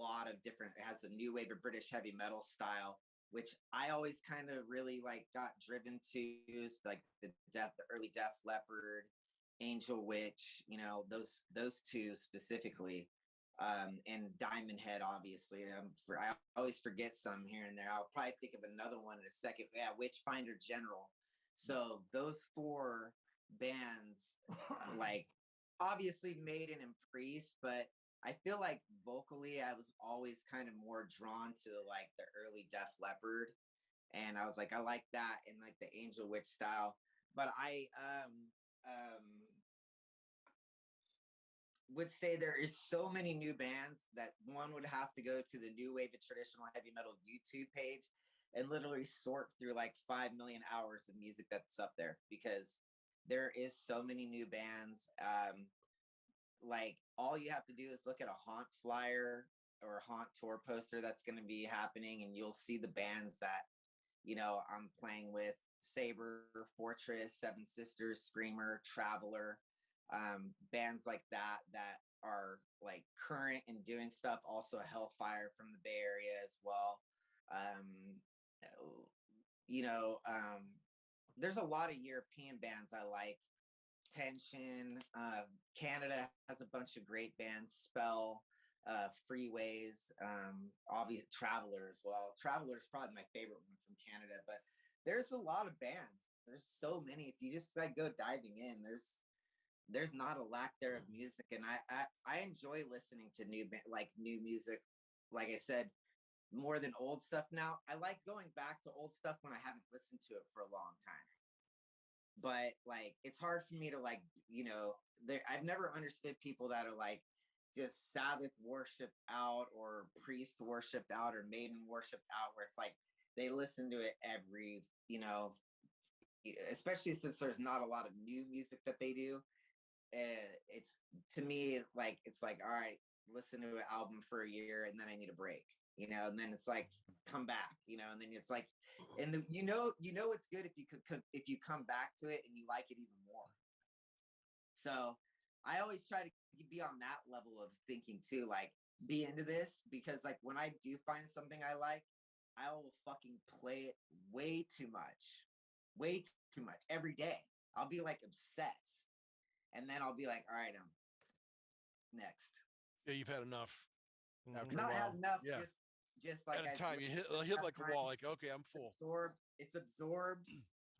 lot of different. It has a new wave of British heavy metal style, which I always kind of really like got driven to. Like the early Def Leppard, Angel Witch, those two specifically, and Diamond Head, obviously. I always forget some here and there. I'll probably think of another one in a second. Yeah, Witchfinder General. So those four bands, like, obviously Maiden and Priest, but I feel like vocally I was always kind of more drawn to like the early Def Leppard, and I was like, I like that and like the Angel Witch style. But I would say there is so many new bands that one would have to go to the New Wave of Traditional Heavy Metal YouTube page and literally sort through like 5 million hours of music that's up there, because there is so many new bands. Like all you have to do is look at a Haunt flyer or a Haunt tour poster that's going to be happening, and you'll see the bands that, you know, I'm playing with: Saber, Fortress, Seven Sisters, Screamer, Traveler, bands like that that are like current and doing stuff. Also Hellfire from the Bay Area as well. Um, you know, there's a lot of European bands I like. Tension, Canada has a bunch of great bands. Spell, Freeways, obvious Traveler as well. Traveler is probably my favorite one from Canada, but there's a lot of bands. There's so many. If you just like go diving in, there's not a lack there of music, and I enjoy listening to like new music. Like I said, more than old stuff now. I like going back to old stuff when I haven't listened to it for a long time. But like, it's hard for me to like, you know, I've never understood people that are like just Sabbath worshipped out or priest worshipped out or maiden worshipped out, where it's like they listen to it every, you know, especially since there's not a lot of new music that they do. It's, to me, like, it's like, all right, listen to an album for a year and then I need a break, you know, and then it's like, come back, you know, and then it's like, and you know it's good if you come back to it and you like it even more. So I always try to be on that level of thinking too, like, be into this, because like when I do find something I like, I will fucking play it way too much every day. I'll be like obsessed, and then I'll be like, all right, I'm next. Yeah, you've had enough. After Not a while. had enough. Yeah. Just like at a time, you hit like a wall. Like, okay, I'm full. It's absorbed.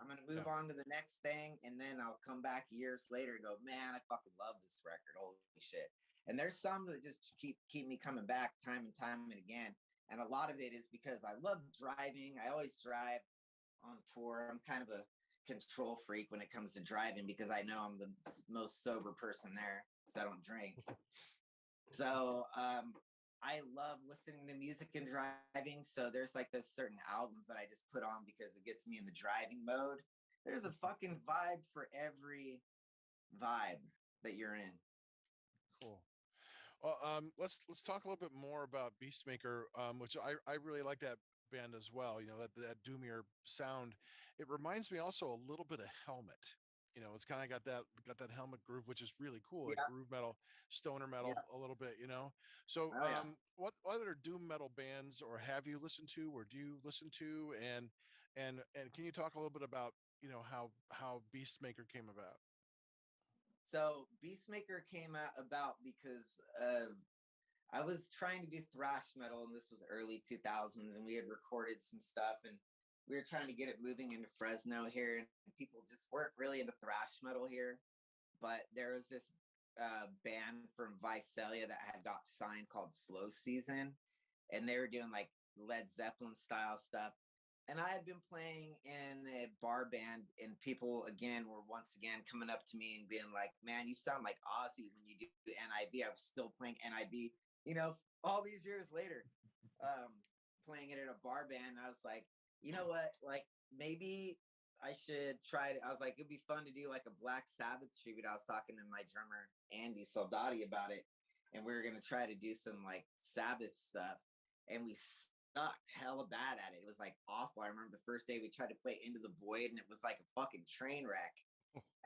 I'm gonna move on to the next thing, and then I'll come back years later and go, man, I fucking love this record. Holy shit! And there's some that just keep me coming back time and time and again. And a lot of it is because I love driving. I always drive on tour. I'm kind of a control freak when it comes to driving, because I know I'm the most sober person there because I don't drink. So I love listening to music and driving. So there's like those certain albums that I just put on because it gets me in the driving mode. There's a fucking vibe for every vibe that you're in. Cool. Well, let's talk a little bit more about Beastmaker, which I really like that band as well. You know, that doomier sound. It reminds me also a little bit of Helmet. You know, it's kind of got that Helmet groove, which is really cool. Like groove metal, stoner metal, a little bit. You know, so what other doom metal bands or have you listened to, or do you listen to, and can you talk a little bit about, you know, how Beastmaker came about? So Beastmaker came about because I was trying to do thrash metal, and this was early 2000s, and we had recorded some stuff, and we were trying to get it moving into Fresno here, and people just weren't really into thrash metal here. But there was this band from Visalia that had got signed called Slow Season, and they were doing like Led Zeppelin style stuff. And I had been playing in a bar band, and people again were once again coming up to me and being like, man, you sound like Ozzy when you do NIB. I was still playing NIB, you know, all these years later, playing it in a bar band. I was like, you know what, like maybe I should try it. I was like, it'd be fun to do like a Black Sabbath tribute. I was talking to my drummer, Andy Soldati, about it, and we were going to try to do some like Sabbath stuff. And we sucked hella bad at it. It was like awful. I remember the first day we tried to play Into the Void, and it was like a fucking train wreck.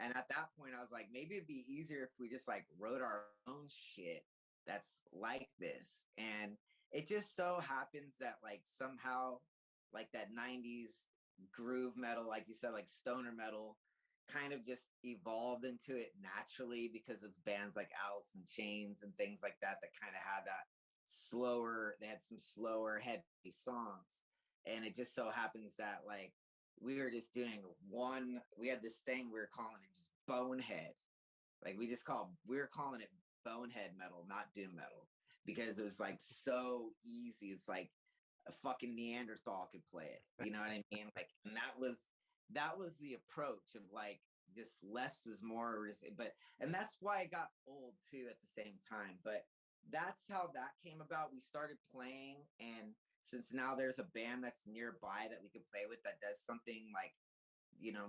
And at that point I was like, maybe it'd be easier if we just like wrote our own shit that's like this. And it just so happens that like somehow like that 90s groove metal, like you said, like stoner metal, kind of just evolved into it naturally because of bands like Alice in Chains and things like that kind of had that slower, they had some slower heavy songs. And it just so happens that like we were just doing we had this thing we were calling it just bonehead. Like we were calling it bonehead metal, not doom metal, because it was like so easy. It's like a fucking Neanderthal could play it, you know what I mean? Like, and that was the approach of like, just less is more. And that's why I got old too at the same time. But that's how that came about. We started playing, and since now there's a band that's nearby that we can play with that does something like,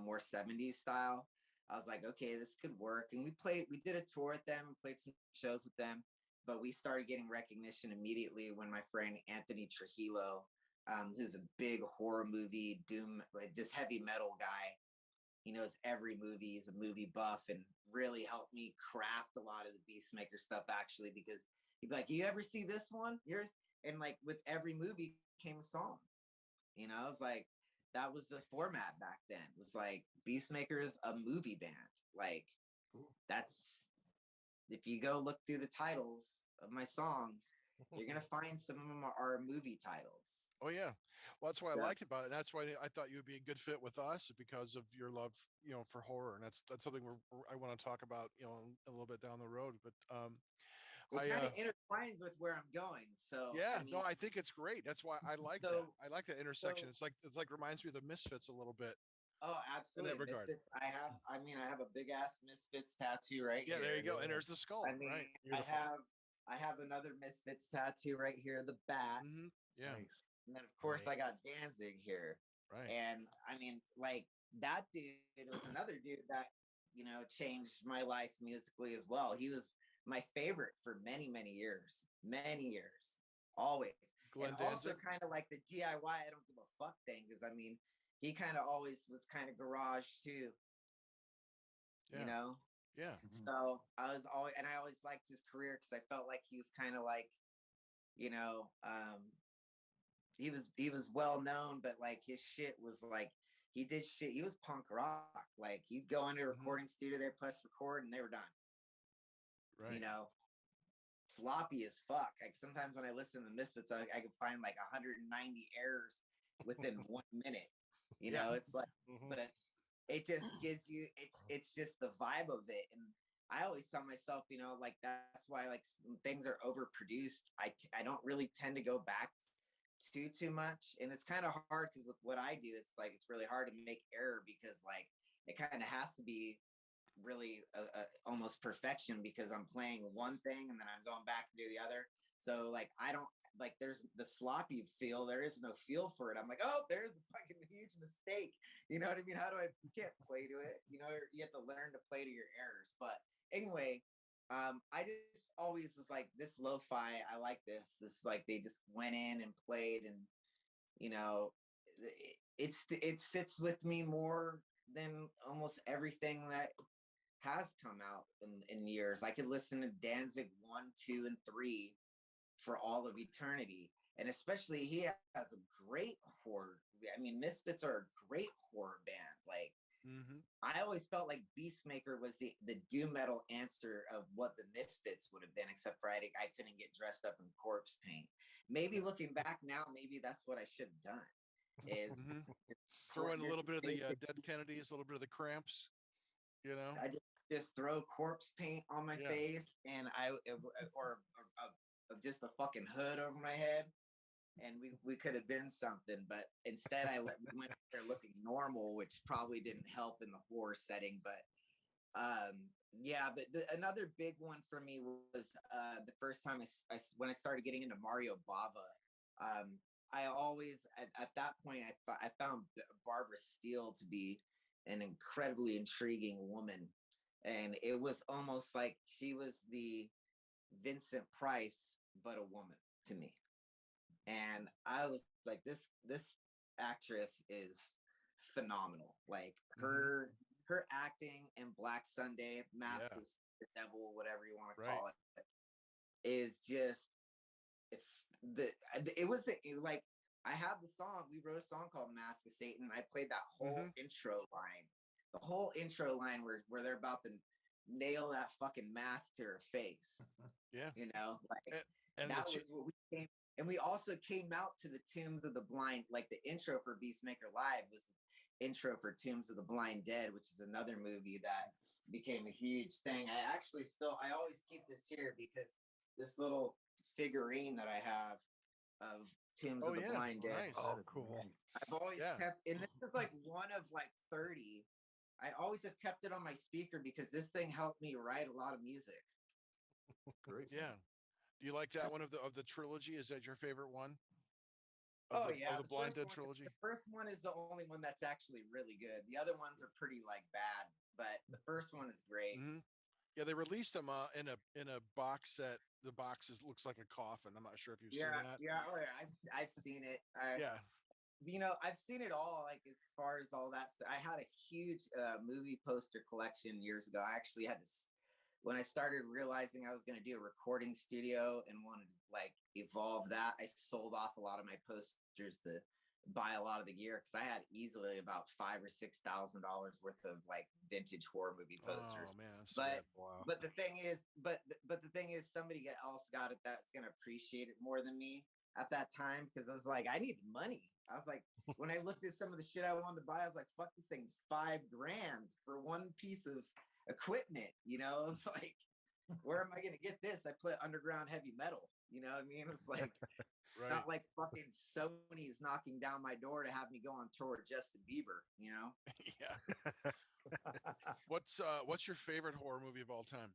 more 70s style, I was like, okay, this could work. And we did a tour with them and played some shows with them, but we started getting recognition immediately when my friend Anthony Trujillo, who's a big horror movie, doom, like just heavy metal guy. He knows every movie. He's a movie buff and really helped me craft a lot of the Beastmaker stuff, actually, because he'd be like, you ever see this one? Yours? And like with every movie came a song. It's like, that was the format back then. It was like Beastmaker's a movie band. Like that's, if you go look through the titles of my songs, you're gonna find some of them are movie titles. Oh yeah, well that's what I liked about it. And that's why I thought you would be a good fit with us, because of your love, for horror, and that's something I want to talk about, a little bit down the road. But it kind of intertwines with where I'm going. So yeah, no, I think it's great. That's why I like that. I like that intersection. It's like reminds me of the Misfits a little bit. Oh, absolutely. In that regard. Misfits. I have a big ass Misfits tattoo right here. Yeah, there you go. And there's the skull. Right. I have another Misfits tattoo right here, the bat. Mm-hmm. Yeah. Nice. And then of course I got Danzig here. Right. And like that dude was another dude that, changed my life musically as well. He was my favorite for many, many years. Always. Glenn and also Danzig? kind of like the DIY, I don't give a fuck thing, because he kind of always was kind of garage too. Yeah. Yeah. So I always liked his career because I felt like he was kind of like, he was well known, but like his shit was like, he did shit. He was punk rock. Like he'd go into a recording studio there, press record, and they were done. Right. Sloppy as fuck. Like sometimes when I listen to the Misfits, I could find like 190 errors within 1 minute. It's like, but it just gives you, it's just the vibe of it. And I always tell myself, like that's why like things are overproduced. I don't really tend to go back too much, and it's kind of hard because with what I do, it's like it's really hard to make error, because like it kind of has to be really almost perfection, because I'm playing one thing and then I'm going back to do the other. So like I don't like, there's the sloppy feel, there is no feel for it. I'm like, oh, there's a fucking huge mistake. You know what I mean? You can't play to it. You have to learn to play to your errors. But anyway, I just always was like, this lo-fi, I like this. This is like, they just went in and played, and it sits with me more than almost everything that has come out in years. I could listen to Danzig 1, 2, and 3 for all of eternity. And especially he has a great horror. Misfits are a great horror band. Like, I always felt like Beastmaker was the doom metal answer of what the Misfits would have been, except for I couldn't get dressed up in corpse paint. Maybe looking back now, maybe that's what I should have done. Is throw in a little bit of the Dead Kennedys, a little bit of the Cramps. I just throw corpse paint on my face, and or just a fucking hood over my head, and we could have been something. But instead, we went there looking normal, which probably didn't help in the horror setting. But another big one for me was the first time when I started getting into Mario Bava. I always at that point I found Barbara Steele to be an incredibly intriguing woman, and it was almost like she was the Vincent Price but a woman to me. And I was like, this actress is phenomenal. Like her acting in Black Sunday, Mask of the Devil, whatever you want to call it, is just like, I have the song. We wrote a song called Mask of Satan. I played that whole intro line. The whole intro line where they're about to nail that fucking mask to her face. Yeah. And that was what we came. And we also came out to the Tombs of the Blind. Like the intro for Beastmaker Live was the intro for Tombs of the Blind Dead, which is another movie that became a huge thing. I always keep this here because this little figurine that I have of Tombs of the Blind Dead. Nice. Oh, cool. I've always kept, and this is like one of like 30 I always have kept it on my speaker because this thing helped me write a lot of music. Great. Yeah. Do you like that one of the trilogy? Is that your favorite one? Oh yeah, Of the Blind first Dead trilogy? The first one is the only one that's actually really good. The other ones are pretty like bad, but the first one is great. Hmm. Yeah, they released them in a box set. The box looks like a coffin. I'm not sure if you've seen Yeah, that. yeah, oh yeah. I've seen it. Yeah. I've seen it all. Like as far as all that stuff, I had a huge movie poster collection years ago. I actually had to, when I started realizing I was going to do a recording studio and wanted to like evolve that, I sold off a lot of my posters to buy a lot of the gear because I had easily about $5,000 or $6,000 worth of like vintage horror movie posters. Oh man, that's But Wow. but the thing is, but the thing is, somebody else got it that's gonna appreciate it more than me at that time because I was like, I need money. I was like, when I looked at some of the shit I wanted to buy, I was like, fuck, this thing's $5,000 for one piece of equipment. It's like, where am I gonna get this? I play underground heavy metal. You know what I mean? It's like right. not like fucking Sony's knocking down my door to have me go on tour with Justin Bieber. Yeah. What's your favorite horror movie of all time?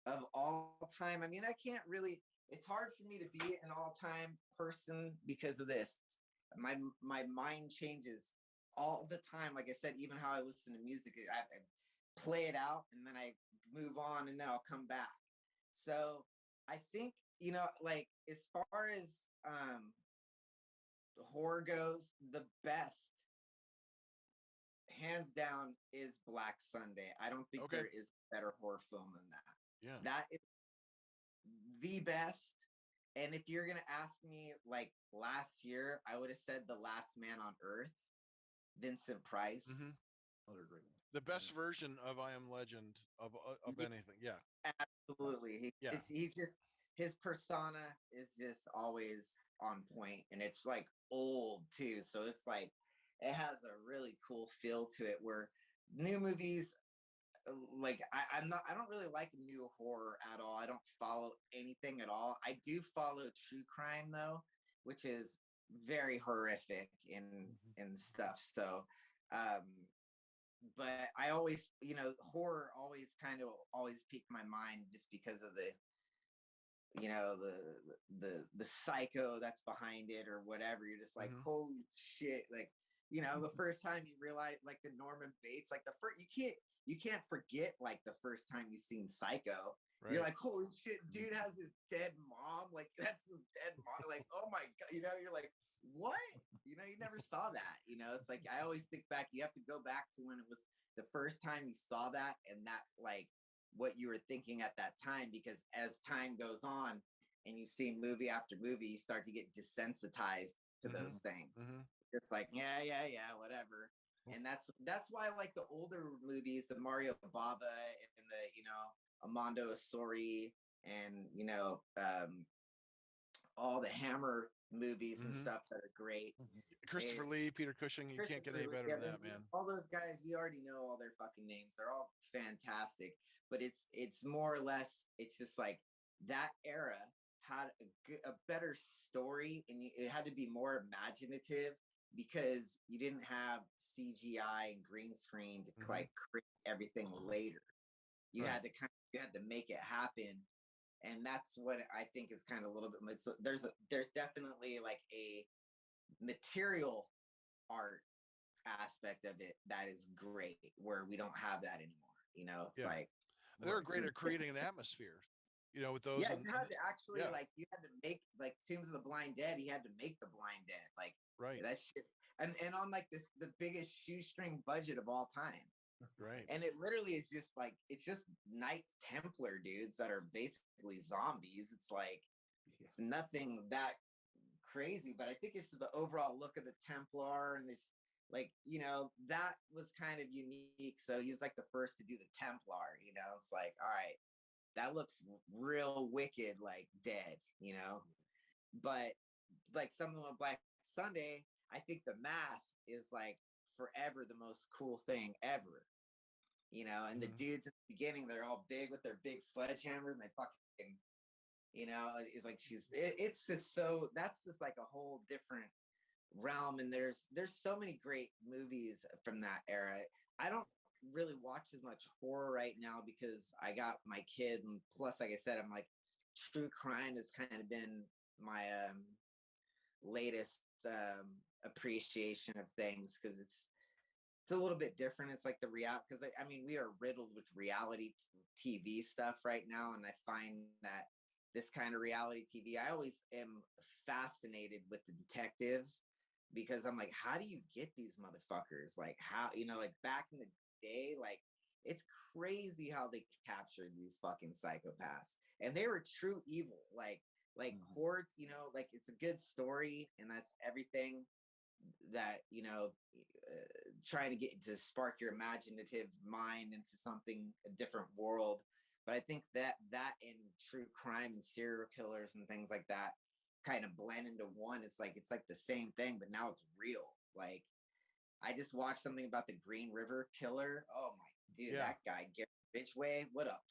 Of all time, I mean, I can't really. It's hard for me to be an all-time person because of this. My mind changes all the time. Like I said, even how I listen to music, I play it out and then I move on and then I'll come back. So I think, like as far as horror goes, the best, hands down, is Black Sunday. I don't think Okay. there is a better horror film than that. Yeah. That is the best. And if you're gonna ask me, like last year, I would have said The Last Man on Earth, Vincent Price. Hmm. Another great one. The best version of I Am Legend of Yeah. anything. Yeah. Absolutely. Yeah. He's just, his persona is just always on point, and it's like old too. So it's like it has a really cool feel to it. Where new movies, like I don't really like new horror at all. I don't follow anything at all. I do follow true crime though, which is very horrific and stuff. So but I always, horror always kind of always piqued my mind just because of the psycho that's behind it or whatever. You're just like, Mhm. holy shit. Like, the first time you realize like the Norman Bates, like the first, you can't forget like the first time you seen Psycho. Right. You're like, holy shit, dude has his dead mom. Like that's his dead mom. Like, oh my God, you're like, what? You never saw that. It's like, I always think back, you have to go back to when it was the first time you saw that and that like what you were thinking at that time, because as time goes on and you see movie after movie, you start to get desensitized to those things. Hmm. It's like, yeah, whatever. And that's why I like the older movies, the Mario Bava and the, Armando Asori and, all the Hammer movies and stuff that are great. Christopher Lee, Peter Cushing. You can't get any better than that, man. All those guys, we already know all their fucking names. They're all fantastic. But it's more or less, it's just like that era had a better story, and it had to be more imaginative because you didn't have CGI and green screen to like create everything later. You had to make it happen. And that's what I think is kind of a little bit. There's definitely like a material art aspect of it that is great, where we don't have that anymore. It's like they were great at creating an atmosphere. With those. Yeah, you had to actually like you had to make like Tombs of the Blind Dead. He had to make the Blind Dead, like right. That shit, and on like the biggest shoestring budget of all time. Right. And it literally is just like, it's just Knight Templar dudes that are basically zombies. It's like, it's nothing that crazy, but I think it's the overall look of the Templar and this, like, that was kind of unique. So he was like the first to do the Templar, it's like, all right, that looks real wicked, like dead, but like something with Black Sunday, I think the mask is like forever the most cool thing ever. And the dudes at the beginning, they're all big with their big sledgehammers and they fucking, it's like it's just so, that's just like a whole different realm. And there's so many great movies from that era. I don't really watch as much horror right now because I got my kid, and plus, like I said, I'm like true crime has kind of been my latest appreciation of things because it's a little bit different. It's like the reality because I mean we are riddled with reality TV stuff right now, and I find that this kind of reality TV, I always am fascinated with the detectives because I'm like, how do you get these motherfuckers? Like how, like back in the day, like it's crazy how they captured these fucking psychopaths. And they were true evil. Like Horde, like it's a good story and that's everything that, trying to get to spark your imaginative mind into something, a different world. But I think that in true crime and serial killers and things like that kind of blend into one. It's like the same thing, but now it's real. Like I just watched something about the Green River Killer. Oh my dude, that guy, Gary Ridgway, what up?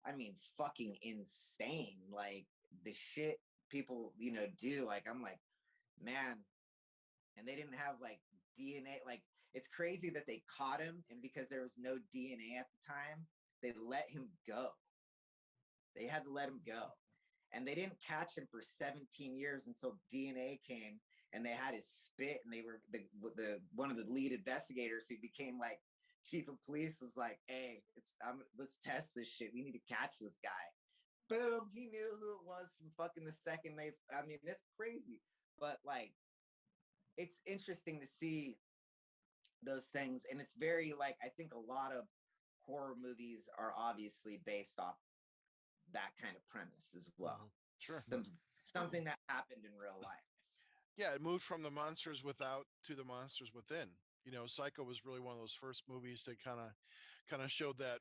I mean, fucking insane. Like the shit people, do. Like I'm like, man, and they didn't have like DNA. Like it's crazy that they caught him, and because there was no DNA at the time, they let him go. They had to let him go. And they didn't catch him for 17 years until DNA came and they had his spit. And they were the one of the lead investigators who became like chief of police was like, hey, let's test this shit. We need to catch this guy. Boom. He knew who it was from fucking the second it's crazy. But like, it's interesting to see those things. And it's very like, I think a lot of horror movies are obviously based off that kind of premise as well. Sure. Something that happened in real life. Yeah, it moved from the monsters without to the monsters within. Psycho was really one of those first movies that kind of showed that,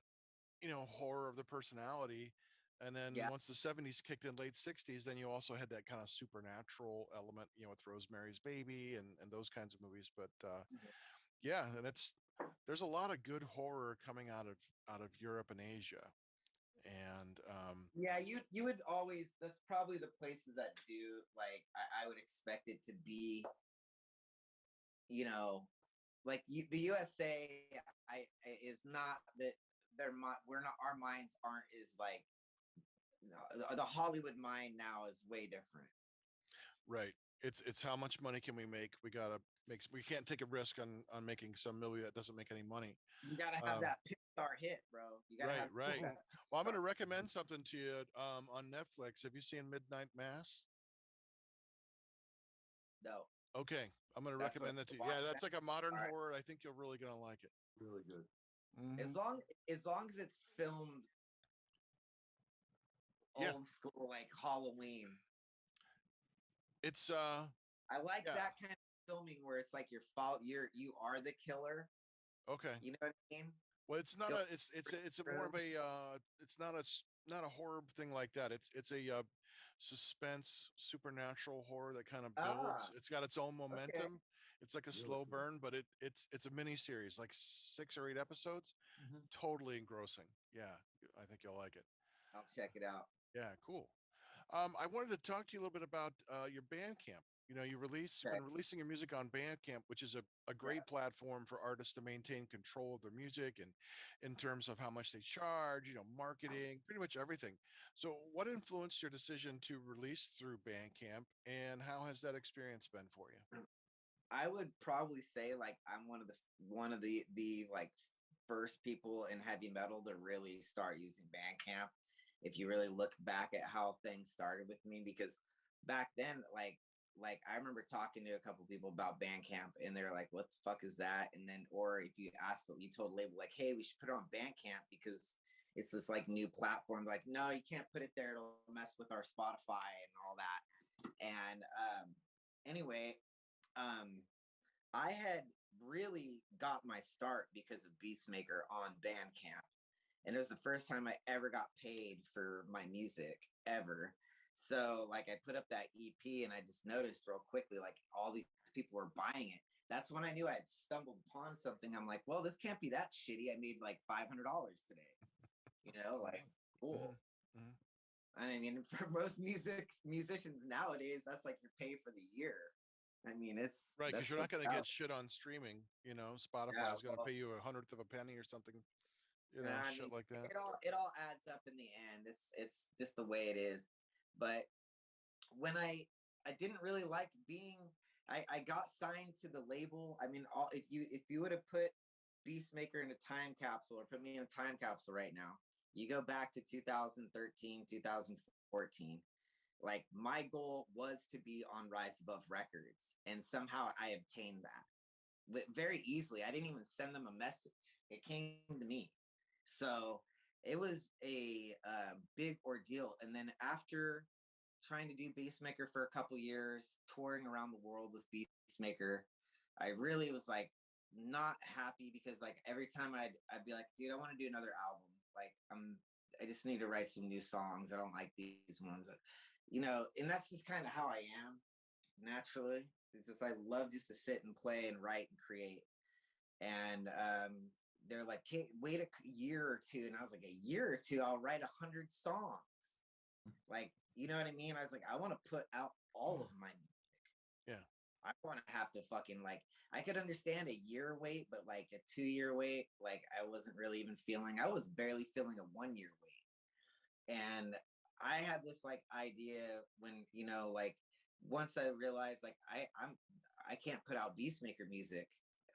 horror of the personality. And then once the 70s kicked in, late 60s, then you also had that kind of supernatural element, with Rosemary's Baby and those kinds of movies. But yeah, and there's a lot of good horror coming out of Europe and Asia. And yeah, you would always, that's probably the places that do, like I would expect it to be, like the USA is not that we're not, our minds aren't as like the Hollywood mind now is way different. Right. It's how much money can we make? We can't take a risk on making some movie that doesn't make any money. You gotta have that Pixar hit, bro. You gotta have right. that. Well, I'm gonna recommend something to you on Netflix. Have you seen Midnight Mass? No. Okay. I'm gonna recommend that to you. Yeah, that's like a modern horror. I think you're really gonna like it. Really good. As long as it's filmed old school, like Halloween. It's I like that kind of filming where it's like you are the killer. Okay. You know what I mean? Well, it's not it's a more of a it's not a horror thing like that. It's a suspense supernatural horror that kind of builds. It's got its own momentum. It's like a slow burn, but it's a mini series, like 6 or 8 episodes. Totally engrossing. Yeah, I think you'll like it. I'll check it out. Yeah, cool. I wanted to talk to you a little bit about your Bandcamp. You've been releasing your music on Bandcamp, which is a great platform for artists to maintain control of their music and in terms of how much they charge, marketing, pretty much everything. So what influenced your decision to release through Bandcamp, and how has that experience been for you? I would probably say like I'm one of the like first people in heavy metal to really start using Bandcamp. If you really look back at how things started with me, because back then, like I remember talking to a couple people about Bandcamp, and they're like, "What the fuck is that?" And then, or if you told a label like, "Hey, we should put it on Bandcamp because it's this like new platform." Like, no, you can't put it there; it'll mess with our Spotify and all that. And anyway, I had really got my start because of Beastmaker on Bandcamp. And it was the first time I ever got paid for my music ever. So like I put up that EP and I just noticed real quickly, like all these people were buying it. That's when I knew I had stumbled upon something. I'm like, well, this can't be that shitty. I made like $500 today, like cool. I mean, for most musicians nowadays, that's like your pay for the year. I mean, it's Right, because that's you're not going to about, get shit on streaming. You know, Spotify yeah. is going to Well, pay you 1/100 of a penny or something. You know, I shit mean, like that. it all adds up in the end. It's just the way it is. But when I didn't really like being, I got signed to the label. I mean, all if you would have put Beastmaker in a time capsule or put me in a time capsule right now, you go back to 2013, 2014. Like my goal was to be on Rise Above Records, and somehow I obtained that very easily. I didn't even send them a message; it came to me. So it was a big ordeal. And then after trying to do Beastmaker for a couple years, touring around the world with Beastmaker, I really was like not happy because like every time I'd be like, dude, I want to do another album. Like I just need to write some new songs. I don't like these ones. And that's just kind of how I am naturally. It's just I love just to sit and play and write and create. And they're like, hey, wait a year or two. And I was like, a year or two, I'll write 100 songs. Like, you know what I mean? I was like, I want to put out all of my music. Yeah. I want to have to fucking like, I could understand a year wait, but like a 2-year wait, like I wasn't really even feeling, I was barely feeling a 1-year wait. And I had this like idea when, like once I realized like I can't put out Beastmaker music.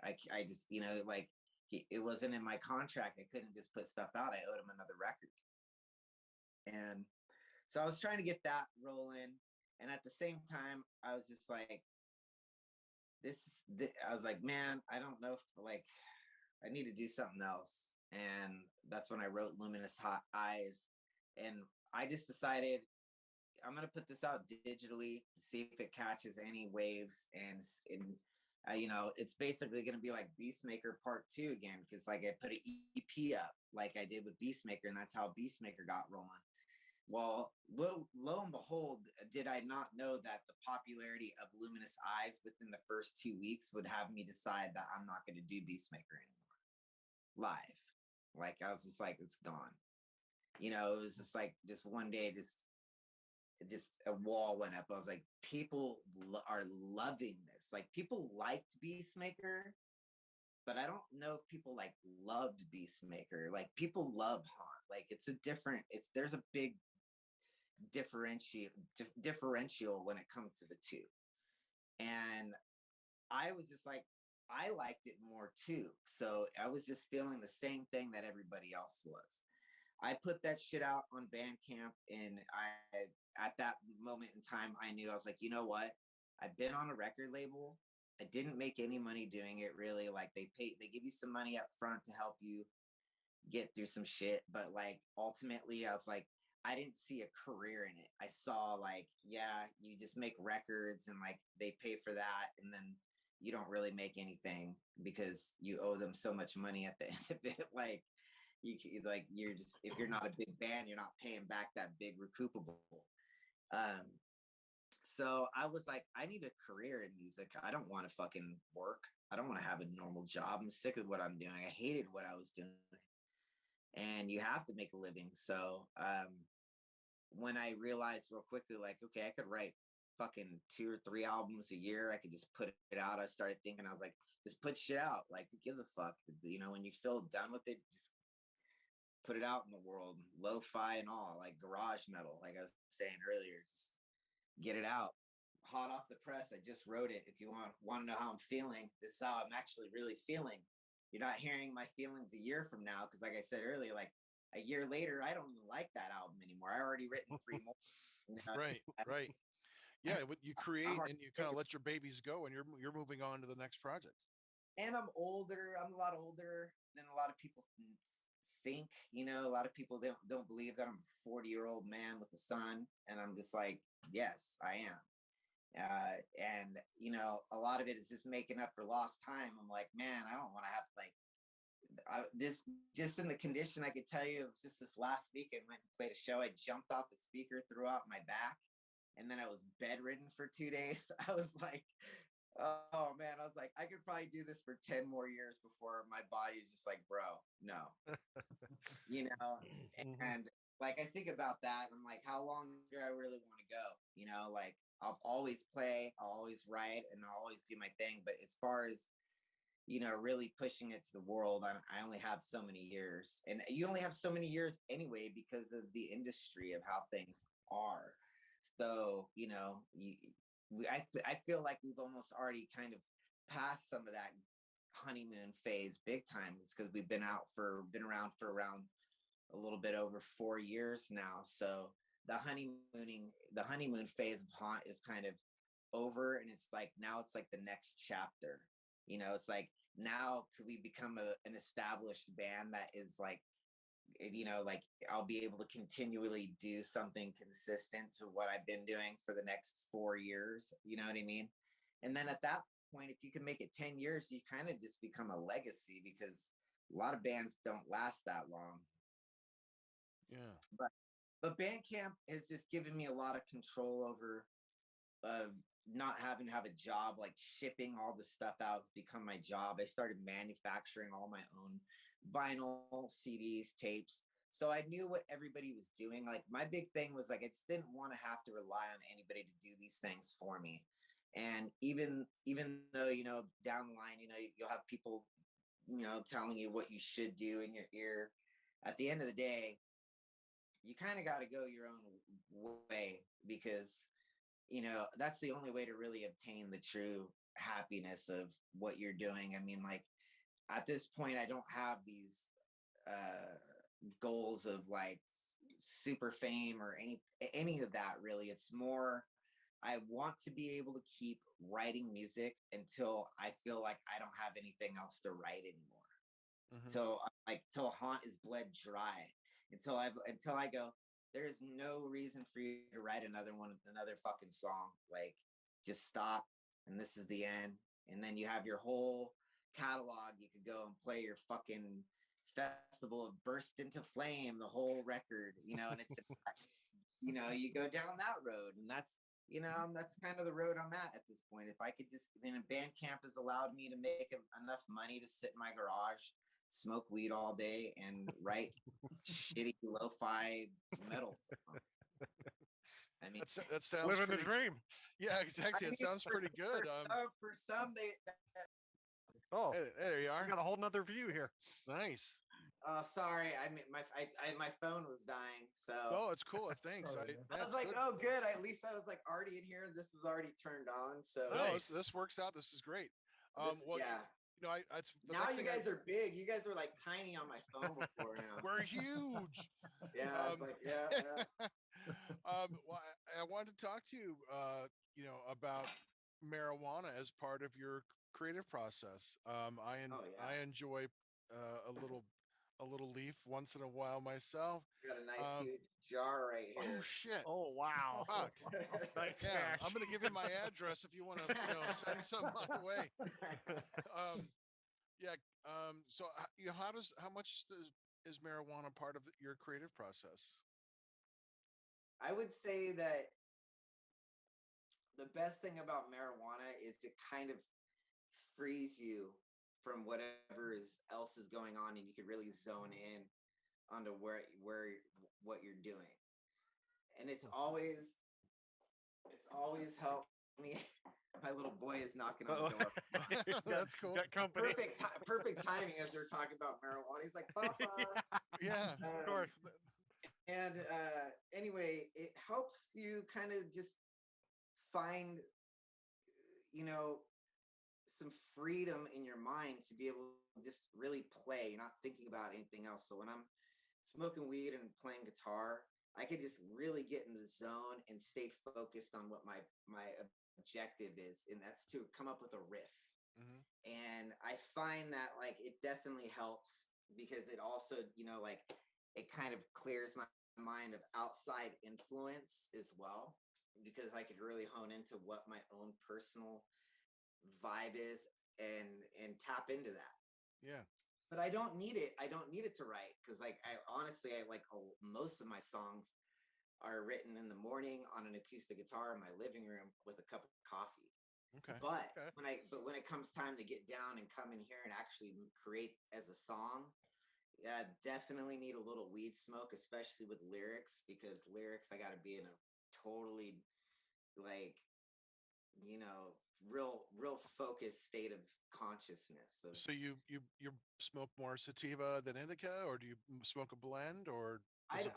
I just, like it wasn't in my contract. I couldn't just put stuff out. I owed him another record. And so I was trying to get that rolling. And at the same time, I was just like, I was like, man, I don't know if like, I need to do something else. And that's when I wrote Luminous Hot Eyes. And I just decided I'm going to put this out digitally, see if it catches any waves. And it's basically going to be like Beastmaker Part 2 again, because like I put an EP up like I did with Beastmaker, and that's how Beastmaker got rolling. Well, lo and behold, did I not know that the popularity of Luminous Eyes within the first 2 weeks would have me decide that I'm not going to do Beastmaker anymore live. Like I was just like, it's gone. It was just like just one day, just a wall went up. I was like, people are loving this. Like people liked Beastmaker, but I don't know if people like loved Beastmaker. Like people love Haunt. Like there's a big differential when it comes to the two. And I was just like, I liked it more too. So I was just feeling the same thing that everybody else was. I put that shit out on Bandcamp, and at that moment in time, I knew, I was like, you know what? I've been on a record label. I didn't make any money doing it really. Like they give you some money up front to help you get through some shit. But like, ultimately I was like, I didn't see a career in it. I saw like, yeah, you just make records and like they pay for that. And then you don't really make anything because you owe them so much money at the end of it. Like, you're just, if you're not a big band, you're not paying back that big recoupable. So I was like, I need a career in music. I don't want to fucking work. I don't want to have a normal job. I'm sick of what I'm doing. I hated what I was doing. And you have to make a living. So when I realized real quickly, like, okay, I could write fucking 2 or 3 albums a year. I could just put it out. I started thinking, I was like, just put shit out. Like, who gives a fuck? When you feel done with it, just put it out in the world, lo-fi and all, like garage metal, like I was saying earlier, just get it out. Hot off the press, I just wrote it. If you want to know how I'm feeling, this is how I'm actually really feeling. You're not hearing my feelings a year from now, because like I said earlier, like a year later, I don't even like that album anymore. I already written 3 more. Right. Yeah, you create and you kind of let your babies go, and you're moving on to the next project. And I'm older. I'm a lot older than a lot of people think. A lot of people don't believe that I'm a 40-year-old man with a son, and I'm just like, yes, I am. And a lot of it is just making up for lost time. I'm like, man, I don't want to have like this. Just in the condition, I could tell you, it was just this last weekend, went and played a show. I jumped off the speaker, threw out my back, and then I was bedridden for 2 days. I was like, oh man, I was like, I could probably do this for 10 more years before my body is just like, bro, no. And like I think about that, and I'm like, how long do I really want to go? Like I'll always play, I'll always write, and I'll always do my thing. But as far as, really pushing it to the world, I only have so many years, and you only have so many years anyway because of the industry of how things are. So, I feel like we've almost already kind of passed some of that honeymoon phase big time. It's because we've been around for around a little bit over 4 years now. So the honeymoon phase of Haunt is kind of over, and it's like now it's like the next chapter. It's like now could we become an established band that is like, like I'll be able to continually do something consistent to what I've been doing for the next 4 years. You know what I mean? And then at that point, if you can make it 10 years, you kind of just become a legacy, because a lot of bands don't last that long. Yeah. But Bandcamp has just given me a lot of control over of not having to have a job. Like shipping all the stuff out has become my job. I started manufacturing all my own vinyl, CDs, tapes. So I knew what everybody was doing. Like my big thing was like, I just didn't want to have to rely on anybody to do these things for me. And even though, down the line, you'll have people, telling you what you should do in your ear, at the end of the day, you kind of got to go your own way, because that's the only way to really obtain the true happiness of what you're doing. I mean, like at this point, I don't have these goals of like super fame or any of that really. It's more, I want to be able to keep writing music until I feel like I don't have anything else to write anymore. Mhm. Till Haunt is bled dry, until I go, there's no reason for you to write another fucking song. Like, just stop, and this is the end. And then you have your whole catalog. You could go and play your fucking festival of Burst Into Flame, the whole record, and it's, you go down that road, and that's kind of the road I'm at this point. If I could just, Bandcamp has allowed me to make enough money to sit in my garage, smoke weed all day, and write shitty lo-fi metal. I mean, that sounds Living pretty the dream. Yeah, exactly. It sounds pretty good. For some, Oh, Hey, there you I are. got a whole nother view here. Nice. sorry, I mean my phone was dying, so Oh, it's cool. Thanks. Oh, yeah. I was like, oh, good. At least I was like already in here. This was already turned on. So no, Nice. this works out. This is great. Well, yeah. the Now next you thing guys are big. You guys were like tiny on my phone before now. we're huge. Yeah, it's like yeah. Well, I wanted to talk to you, about marijuana as part of your creative process. Oh, yeah. I enjoy a little leaf once in a while myself. Got a nice Um, huge jar right Oh here. shit! Oh, wow. Fuck. Nice Yeah, stash. I'm gonna give you my address if you want to, send some my way. Um, yeah. So, how much is marijuana part of your creative process? I would say that the best thing about marijuana is it kind of frees you from whatever else is going on, and you could really zone in onto where what you're doing. And it's always helped me. My little boy is knocking on the door. That's cool. Got company. Perfect timing as we're talking about marijuana. He's like, Papa. Yeah. Of course. And anyway, it helps you kind of just find, some freedom in your mind to be able to just really play. You're not thinking about anything else. So when I'm smoking weed and playing guitar, I could just really get in the zone and stay focused on what my objective is, and that's to come up with a riff. Mhm. And I find that like it definitely helps, because it also, like it kind of clears my mind of outside influence as well, because I could really hone into what my own personal vibe is and tap into that. Yeah. But I don't need it. I don't need it to write, because like I honestly, I like most of my songs are written in the morning on an acoustic guitar in my living room with a cup of coffee. Okay. But Okay. when it comes time to get down and come in here and actually create as a song, yeah, definitely need a little weed smoke, especially with lyrics, because lyrics, I got to be in a totally like real focused state of consciousness. So you smoke more sativa than indica, or do you smoke a blend, or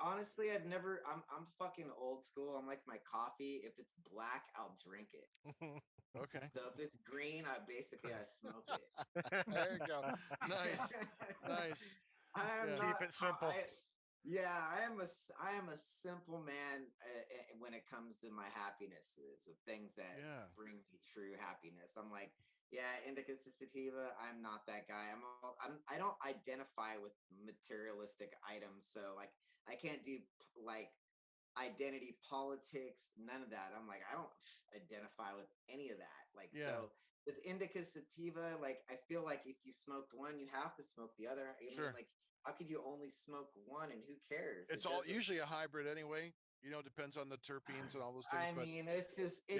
Honestly, I'm fucking old school. I'm like my coffee. If it's black, I'll drink it. okay? So if it's green, I smoke it. There you go. Nice, nice. I am Yeah. not. Keep it simple. I am a simple man when it comes to my happinesses of things that Yeah. bring me true happiness. I'm like, yeah, indica sativa. I'm not that guy. I don't identify with materialistic items. So like, I can't do like identity politics, none of that. I'm like, I don't identify with any of that. Like, Yeah. so with indica sativa, like, I feel like if you smoked one, you have to smoke the other. I Sure. mean, like, how could you only smoke one and who cares? It's all usually a hybrid anyway. You know, it depends on the terpenes and all those things. I But mean, it's just yeah.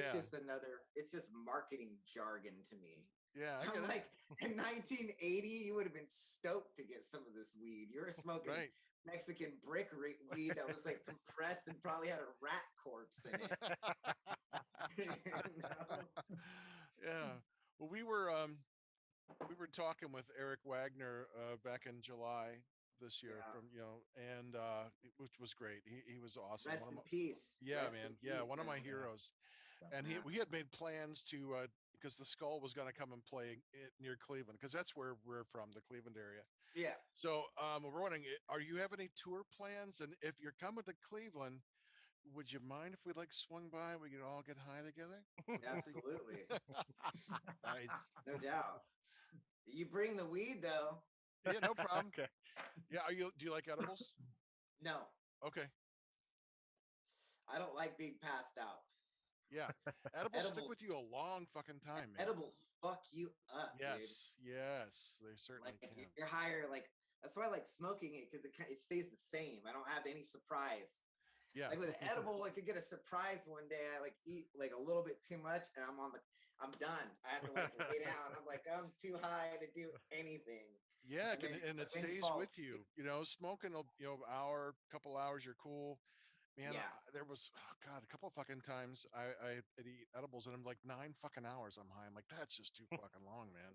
it's just marketing jargon to me. yeah, I get I'm it. like, in 1980, you would have been stoked to get some of this weed. You were smoking Right. Mexican brick weed that was like compressed and probably had a rat corpse in it. You know? Yeah. Well, we were talking with Eric Wagner back in July this year Yeah. from and which was great. He was awesome. Rest One of in my, peace. yeah, Rest man. in Yeah, peace, one of my man. heroes. Yeah. And Yeah. we had made plans to because the Skull was going to come and play near Cleveland because that's where we're from, the Cleveland area. Yeah. So we're wondering, are you have any tour plans? And if you're coming to Cleveland, would you mind if we like swung by? We could all get high together. Absolutely. Nice. No doubt. You bring the weed though. Yeah, no problem. Okay. Yeah, do you like edibles? No, Okay. I don't like being passed out. Yeah. Edibles stick Edibles. with you a long fucking time, man. Edibles fuck you up, dude. Yes, yes, they certainly Like can. you're higher. Like that's why I like smoking it because it stays the same. I don't have any surprise. Yeah. Like with an edible, I could get a surprise one day. I like eat like a little bit too much, and I'm done. I have to like lay down. I'm like I'm too high to do anything. Yeah, And then and it the wind stays falls. with you. You know, smoking hour, couple hours, you're cool. Man, Yeah. there was God, a couple of fucking times I'd eat edibles and I'm like 9 fucking hours I'm high. I'm like, that's just too fucking long, man.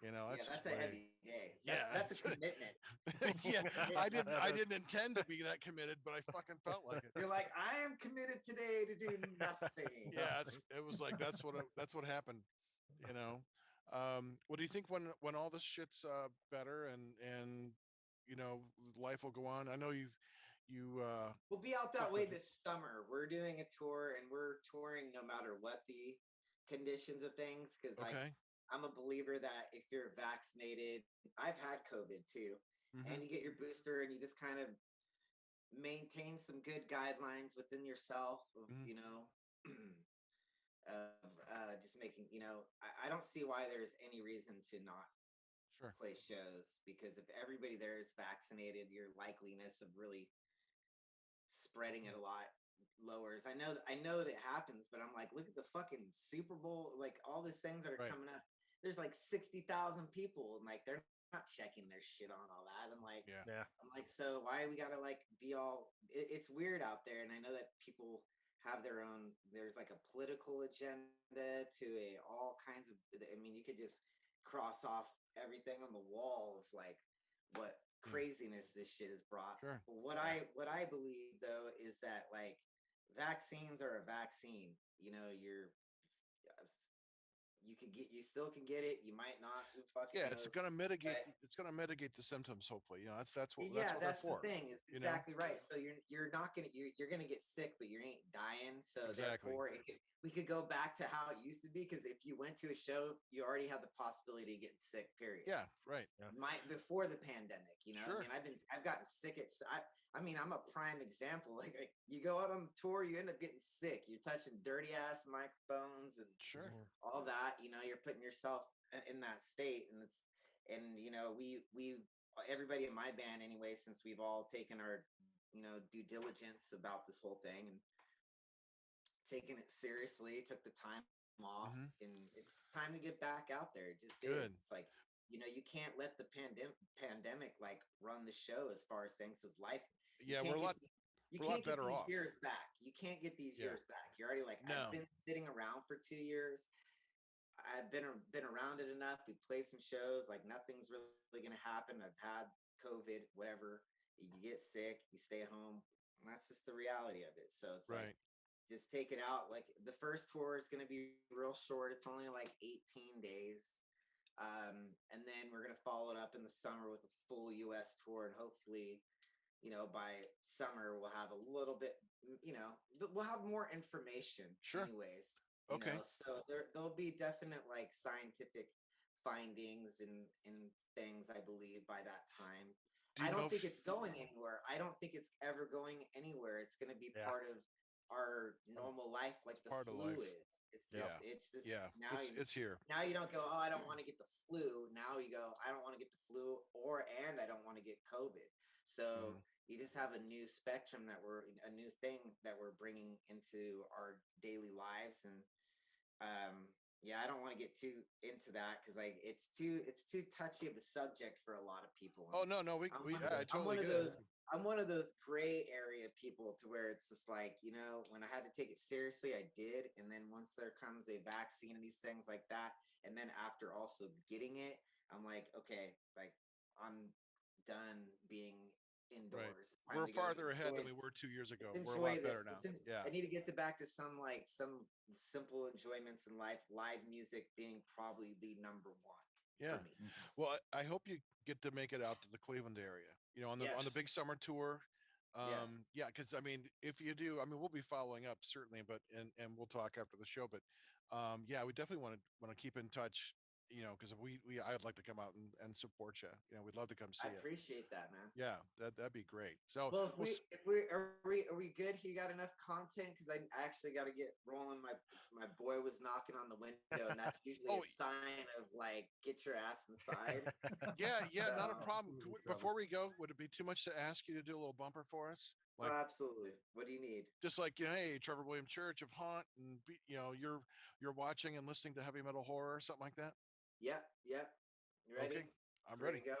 You know, Yeah, that's that's a heavy day. Yeah, That's a commitment. yeah. I didn't intend to be that committed, but I fucking felt like it. You're like, I am committed today to do nothing. Yeah, it was like that's what happened. You know, what do you think when all this shit's better and life will go on? I know you We'll be out that talked way with- this summer. We're doing a tour and we're touring no matter what the conditions of things. Cause like okay. I'm a believer that if you're vaccinated, I've had COVID too, Mhm. and you get your booster and you just kind of maintain some good guidelines within yourself of, Mhm. of just making, I don't see why there's any reason to not Sure. play shows because if everybody there is vaccinated, your likeliness of really spreading it a lot lowers. I know that it happens, but I'm like, look at the fucking Super Bowl, like all these things that are Right. coming up. There's like 60,000 people, and like they're not checking their shit on all that. I'm like, Yeah. Yeah. I'm like, so why we gotta like be all? It's weird out there, and I know that people have their own. There's like a political agenda to all kinds of. I mean, you could just cross off everything on the wall of like what craziness this shit has brought. Sure. But what I believe though is that like vaccines are a vaccine. You still can get it. You might not. Who fucking Yeah, knows? it's gonna mitigate. But- It's gonna mitigate the symptoms. Hopefully, that's what. yeah, they're that's for. the thing. Is you know? exactly right. So you're not gonna you're gonna get sick, but you ain't dying. So Exactly. therefore, we could go back to how it used to be. Because if you went to a show, you already had the possibility of getting sick. Period. Yeah. Right. Before the pandemic, Sure. I mean, I've gotten sick I mean, I'm a prime example. Like you go out on tour, you end up getting sick. You're touching dirty ass microphones and Sure. all that. You're putting yourself in that state, and we everybody in my band anyway, since we've all taken our due diligence about this whole thing and taken it seriously, took the time off, Mhm. and it's time to get back out there. It just Good. is. It's like you can't let the pandemic like run the show as far as things as life. You Yeah, can't we're a lot. get- you We're a lot can't get better these off. years back. You can't get these Yeah. years back. You're already like, No. I've been sitting around for 2 years. I've been around it enough. We played some shows. Like nothing's really gonna happen. I've had COVID, whatever. You get sick, you stay home. And that's just the reality of it. So it's like Right. just take it out. Like the first tour is gonna be real short. It's only like 18 days. And then we're gonna follow it up in the summer with a full US tour, and hopefully, by summer we'll have a little bit, we'll have more information. Sure. Anyways. Okay. So there'll be definite like scientific findings and things, I believe, by that time. Do you I know don't think if- it's going anywhere. I don't think it's ever going anywhere. It's going to be Yeah. part of our normal life, like the part of flu life. is. It's just Yeah. now It's here. now you don't go, oh, I don't want to get the flu. Now you go, I don't want to get the flu, and I don't want to get COVID. So you just have a new spectrum a new thing that we're bringing into our daily lives. And I don't want to get too into that because like it's too touchy of a subject for a lot of people. Oh no, I totally get it. I'm one of those gray area people to where it's just like, when I had to take it seriously, I did. And then once there comes a vaccine and these things like that, and then after also getting it, I'm like, okay, like I'm done being indoors. Right. We're farther ahead than we were 2 years ago. We're a lot better now. Yeah. I need to get back to some simple enjoyments in life. Live music being probably the number one. Yeah. For me. Well, I hope you get to make it out to the Cleveland area. On the big summer tour. Yeah, because I mean, if you do, I mean, we'll be following up certainly, but and we'll talk after the show. But yeah, we definitely want to keep in touch. Because I'd like to come out and support you. We'd love to come see I you. appreciate that, man. Yeah, that'd be great. So well, are we good? You got enough content? Because I actually got to get rolling. My boy was knocking on the window, and that's usually a sign of like, get your ass inside. Yeah, not a problem. Before we go, would it be too much to ask you to do a little bumper for us? Like, absolutely. What do you need? Just like, hey, Trevor William Church of Haunt, and you're watching and listening to heavy metal horror or something like that. Yep. You ready? Okay, I'm ready. To go.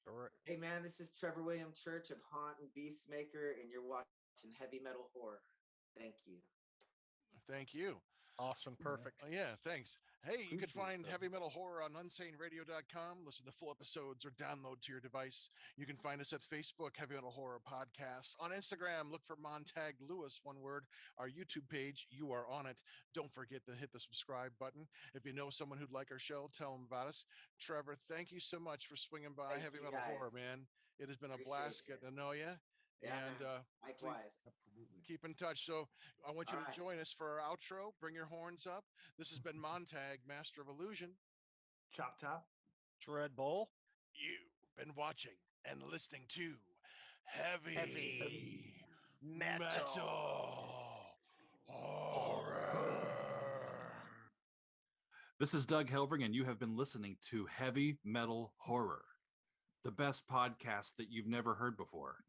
All right. Hey man, this is Trevor William Church of Haunt and Beastmaker, and you're watching heavy metal horror. Thank you. Thank you. Awesome. Perfect. Yeah, thanks. Hey, you can find heavy metal horror on unsaneradio.com. Listen to full episodes or download to your device. You can find us at Facebook, Heavy Metal Horror Podcast. On Instagram, look for Montag Lewis, one word. Our YouTube page, you are on it. Don't forget to hit the subscribe button. If you know someone who'd like our show, tell them about us. Trevor, thank you so much for swinging by Heavy Metal Horror, man. It has been a blast getting to know you. Yeah, and likewise. Keep in touch. So I want you to join us for our outro. Bring your horns up. This has been Montag, Master of Illusion. Chop top. Dreadbull. You've been watching and listening to Heavy Metal Horror. This is Doug Helvering, and you have been listening to Heavy Metal Horror, the best podcast that you've never heard before.